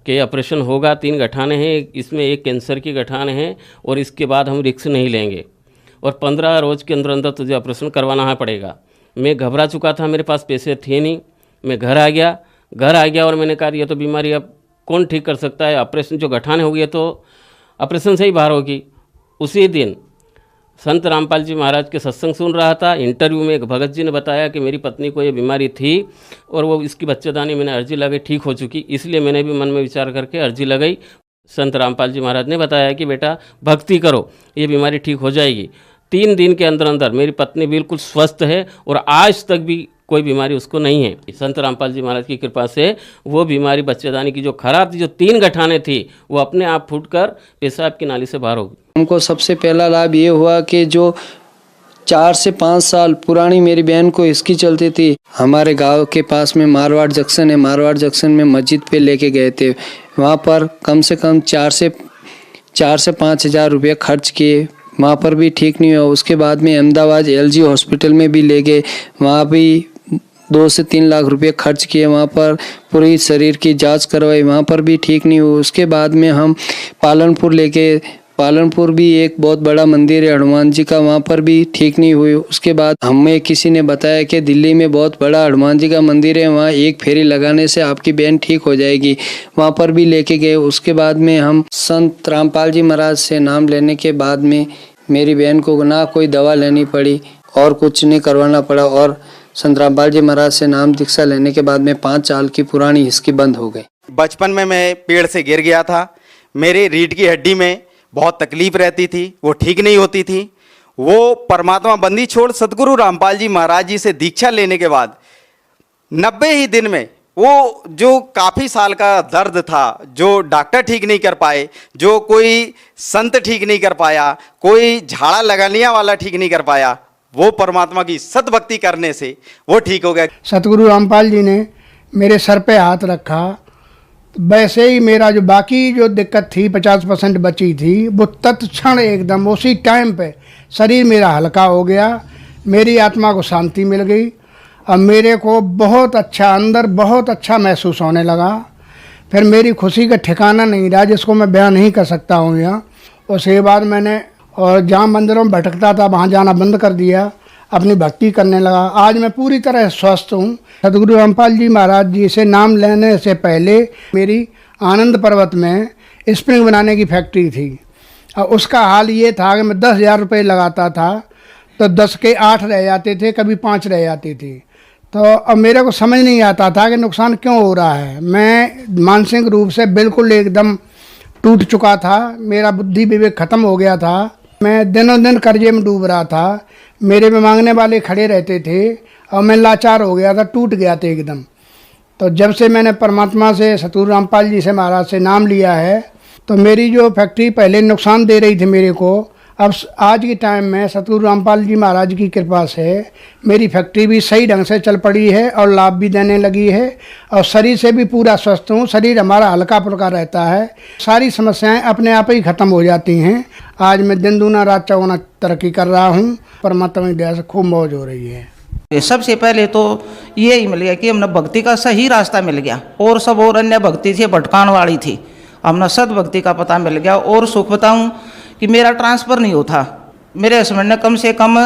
कि ऑपरेशन होगा, 3 गठाने हैं, इसमें एक कैंसर की गठान है और इसके बाद हम रिस्क नहीं लेंगे और 15 रोज़ के अंदर अंदर तुझे ऑपरेशन करवाना पड़ेगा। मैं घबरा चुका था, मेरे पास पैसे थे नहीं। मैं घर आ गया और मैंने कहा ये तो बीमारी अब कौन ठीक कर सकता है, ऑपरेशन जो गठाने हो गई तो ऑपरेशन से ही बाहर होगी। उसी दिन संत रामपाल जी महाराज के सत्संग सुन रहा था। इंटरव्यू में एक भगत जी ने बताया कि मेरी पत्नी को ये बीमारी थी और वो इसकी बच्चेदानी मैंने अर्जी लगाई, ठीक हो चुकी। इसलिए मैंने भी मन में विचार करके अर्जी लगाई। संत रामपाल जी महाराज ने बताया कि बेटा भक्ति करो, ये बीमारी ठीक हो जाएगी। 3 दिन के अंदर अंदर मेरी पत्नी बिल्कुल स्वस्थ है और आज तक भी कोई बीमारी उसको नहीं है। संत रामपाल जी महाराज की कृपा से वो बीमारी बच्चेदानी की जो खराब थी, जो 3 गठाने थी, वो अपने आप फूटकर पेशाब की नाली से बाहर हो गई। हमको सबसे पहला लाभ ये हुआ कि जो 4 से 5 साल पुरानी मेरी बहन को इसकी चलती थी, हमारे गांव के पास में मारवाड़ जंक्शन है, मारवाड़ जंक्शन में मस्जिद पे लेके गए थे। वहाँ पर कम से कम 4 से 5 हज़ार रुपये खर्च किए, वहाँ पर भी ठीक नहीं हुआ। उसके बाद में अहमदाबाद LG हॉस्पिटल में भी ले गए, वहाँ भी 2 से 3 लाख रुपए खर्च किए। वहाँ पर पूरी शरीर की जांच करवाई, वहाँ पर भी ठीक नहीं हुआ। उसके बाद में हम पालनपुर भी एक बहुत बड़ा मंदिर है हनुमान जी का, वहाँ पर भी ठीक नहीं हुई। उसके बाद हमें किसी ने बताया कि दिल्ली में बहुत बड़ा हनुमान जी का मंदिर है, वहाँ 1 फेरी लगाने से आपकी बहन ठीक हो जाएगी, वहाँ पर भी लेके गए। उसके बाद में हम संत रामपाल जी महाराज से नाम लेने के बाद में मेरी बहन को ना कोई दवा लेनी पड़ी और कुछ नहीं करवाना पड़ा, और संत रामपाल जी महाराज से नाम दीक्षा लेने के बाद में 5 साल की पुरानी हिचकी बंद हो गई। बचपन में मैं पेड़ से गिर गया था, मेरे रीढ़ की हड्डी में बहुत तकलीफ रहती थी, वो ठीक नहीं होती थी। वो परमात्मा बंदी छोड़ सदगुरु रामपाल जी महाराज जी से दीक्षा लेने के बाद 90 ही दिन में वो जो काफ़ी साल का दर्द था, जो डॉक्टर ठीक नहीं कर पाए, जो कोई संत ठीक नहीं कर पाया, कोई झाड़ा लगाने वाला ठीक नहीं कर पाया, वो परमात्मा की सतभक्ति करने से वो ठीक हो गया। सतगुरु रामपाल जी ने मेरे सर पे हाथ रखा, वैसे ही मेरा जो बाकी जो दिक्कत थी 50% बची थी, वो तत्क्षण एकदम उसी टाइम पे शरीर मेरा हल्का हो गया, मेरी आत्मा को शांति मिल गई। अब मेरे को बहुत अच्छा अंदर बहुत अच्छा महसूस होने लगा। फिर मेरी खुशी का ठिकाना नहीं रहा, जिसको मैं बयान नहीं कर सकता हूँ यहाँ। उसके बाद मैंने और जहाँ मंदिरों में भटकता था वहाँ जाना बंद कर दिया, अपनी भक्ति करने लगा। आज मैं पूरी तरह स्वस्थ हूँ। सदगुरु रामपाल जी महाराज जी से नाम लेने से पहले मेरी आनंद पर्वत में स्प्रिंग बनाने की फैक्ट्री थी। और उसका हाल ये था कि मैं 10,000 रुपये लगाता था तो 10 के 8 रह जाते थे, कभी 5 रह जाती थी। तो अब मेरे को समझ नहीं आता था कि नुकसान क्यों हो रहा है। मैं मानसिक रूप से बिल्कुल एकदम टूट चुका था, मेरा बुद्धि विवेक खत्म हो गया था। मैं दिनों दिन कर्जे में डूब रहा था, मेरे में मांगने वाले खड़े रहते थे और मैं लाचार हो गया था, टूट गया था एकदम। तो जब से मैंने परमात्मा से सतगुरु रामपाल जी से महाराज से नाम लिया है, तो मेरी जो फैक्ट्री पहले नुकसान दे रही थी मेरे को, अब आज के टाइम में सतगुरु रामपाल जी महाराज की कृपा से मेरी फैक्ट्री भी सही ढंग से चल पड़ी है और लाभ भी देने लगी है। और शरीर से भी पूरा स्वस्थ हूँ, शरीर हमारा हल्का फुल्का रहता है, सारी समस्याएं अपने आप ही ख़त्म हो जाती हैं। आज मैं दिन दूना रात चौगुना तरक्की कर रहा हूँ, परमात्मा की दया से खूब मौज हो रही है। सबसे पहले तो यही मिल गया कि हमने भक्ति का सही रास्ता मिल गया, और सब और अन्य भक्ति से भटकाने वाली थी, हमने सद्भक्ति का पता मिल गया। और सुख बताऊं कि मेरा ट्रांसफ़र नहीं होता। मेरे हस्बैंड ने कम से कम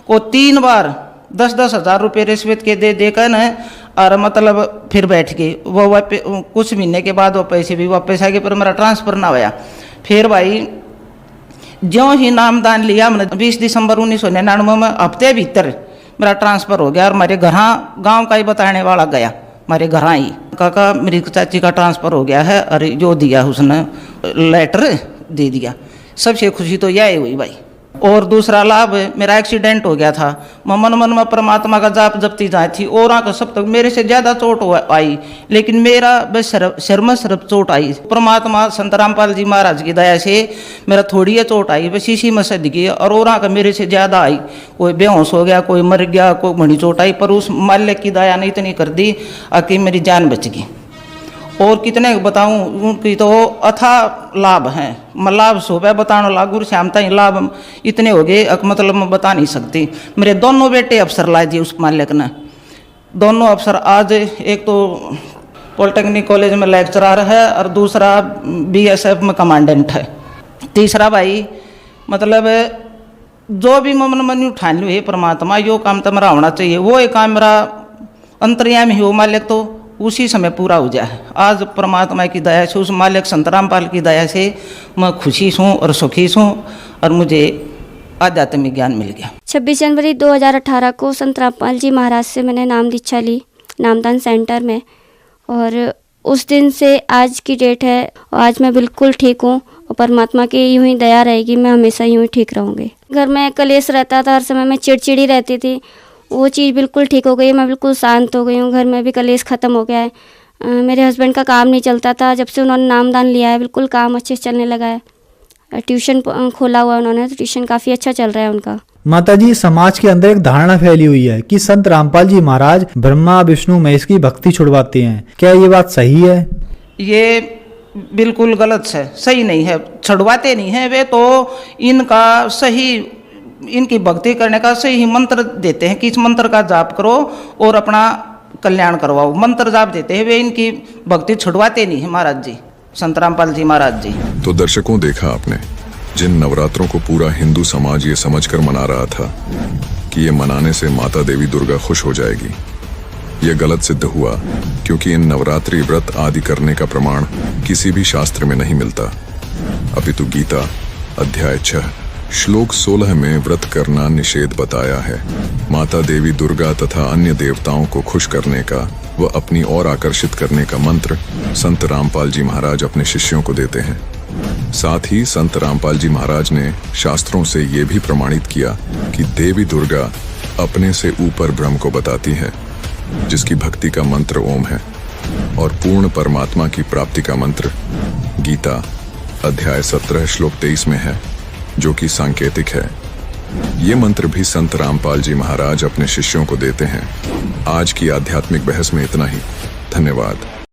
को 3 बार 10-10 हज़ार रुपये रिश्वत के दे देकर न, और मतलब फिर बैठ के वो कुछ महीने के बाद वो पैसे भी वापस आ गए, पर मेरा ट्रांसफ़र ना होया। फिर भाई ज्यों ही नामदान लिया मैंने 20 दिसंबर 1999 में, हफ्ते भीतर मेरा ट्रांसफ़र हो गया। और मेरे घर गाँव का ही बताने वाला गया, हमारे घर ही काका मेरी चाची का ट्रांसफ़र हो गया है, अरे जो दिया उसने लेटर दे दिया। सबसे खुशी तो यही हुई भाई। और दूसरा लाभ, मेरा एक्सीडेंट हो गया था, मन में परमात्मा का जाप जपती जाती थी, और आकर सब तक मेरे से ज़्यादा चोट आई, लेकिन मेरा बस सिर में सिर्फ चोट आई। परमात्मा संत रामपाल जी महाराज की दया से मेरा थोड़ी है चोट आई, बस इसी में सद गई, और आकर मेरे से ज़्यादा आई। कोई बेहोश हो गया, कोई मर गया, कोई बड़ी चोट आई, पर उस मालिक की दया ने इतनी कर दी कि मेरी जान बच गई। और कितने बताऊं, उनकी तो अथा लाभ हैं, मैं लाभ सुबह बताने लागू शाम तक लाभ इतने हो गए मतलब मैं बता नहीं सकती। मेरे दोनों बेटे अफसर लाए दिए उस मालिक ने, दोनों अफसर। आज एक तो पॉलिटेक्निक कॉलेज में लेक्चरर है और दूसरा BSF में कमांडेंट है। तीसरा भाई मतलब जो भी मैं मन उठान लूँ, हे परमात्मा यो काम तो मेरा होना चाहिए, वो एक काम मेरा अंतर्यामी हो मालिक तो उसी समय पूरा हो जाए। आज परमात्मा की दया से, उस मालिक संत रामपाल की दया से मैं खुशी हूँ और सुखी हूँ, और मुझे आध्यात्मिक ज्ञान मिल गया। 26 जनवरी 2018 को संत रामपाल जी महाराज से मैंने नाम दीक्षा ली नामदान सेंटर में, और उस दिन से आज की डेट है, और आज मैं बिल्कुल ठीक हूँ, और परमात्मा की यूँ ही दया रहेगी, मैं हमेशा यूँ ही ठीक रहूँगी। घर में कलेश रहता था, हर समय मैं चिड़चिड़ी रहती थी, वो चीज़ बिल्कुल ठीक हो गई, मैं बिल्कुल शांत हो गई हूँ। घर में भी कलेश ख़त्म हो गया है। मेरे हस्बैंड का काम नहीं चलता था, जब से उन्होंने नामदान लिया है बिल्कुल काम अच्छे से चलने लगा है। ट्यूशन खोला हुआ उन्होंने, तो ट्यूशन काफ़ी अच्छा चल रहा है उनका। माताजी, समाज के अंदर एक धारणा फैली हुई है कि संत रामपाल जी महाराज ब्रह्मा विष्णु महेश की भक्ति छुड़वाते हैं, क्या ये बात सही है? ये बिल्कुल गलत है, सही नहीं है। छुड़वाते नहीं है वे, तो इनका सही, इनकी भक्ति करने का सही मंत्र देते हैं कि इस मंत्र का जाप करो और अपना कल्याण करवाओ, मंत्र जाप देते हैं। वे इनकी भक्ति छुड़वाते नहीं है महाराज जी, संत रामपाल जी महाराज जी। तो दर्शकों, देखा आपने, जिन नवरात्रों को पूरा हिंदू समाज ये समझकर मना रहा था कि ये मनाने से माता देवी दुर्गा खुश हो जाएगी, ये गलत सिद्ध हुआ, क्योंकि इन नवरात्रि व्रत आदि करने का प्रमाण किसी भी शास्त्र में नहीं मिलता। अपितु गीता अध्याय 6 श्लोक 16 में व्रत करना निषेध बताया है। माता देवी दुर्गा तथा अन्य देवताओं को खुश करने का व अपनी ओर आकर्षित करने का मंत्र संत रामपाल जी महाराज अपने शिष्यों को देते हैं। साथ ही संत रामपाल जी महाराज ने शास्त्रों से ये भी प्रमाणित किया कि देवी दुर्गा अपने से ऊपर ब्रह्म को बताती है, जिसकी भक्ति का मंत्र ओम है, और पूर्ण परमात्मा की प्राप्ति का मंत्र गीता अध्याय 17 श्लोक 23 में है, जो कि सांकेतिक है। ये मंत्र भी संत रामपाल जी महाराज अपने शिष्यों को देते हैं। आज की आध्यात्मिक बहस में इतना ही। धन्यवाद।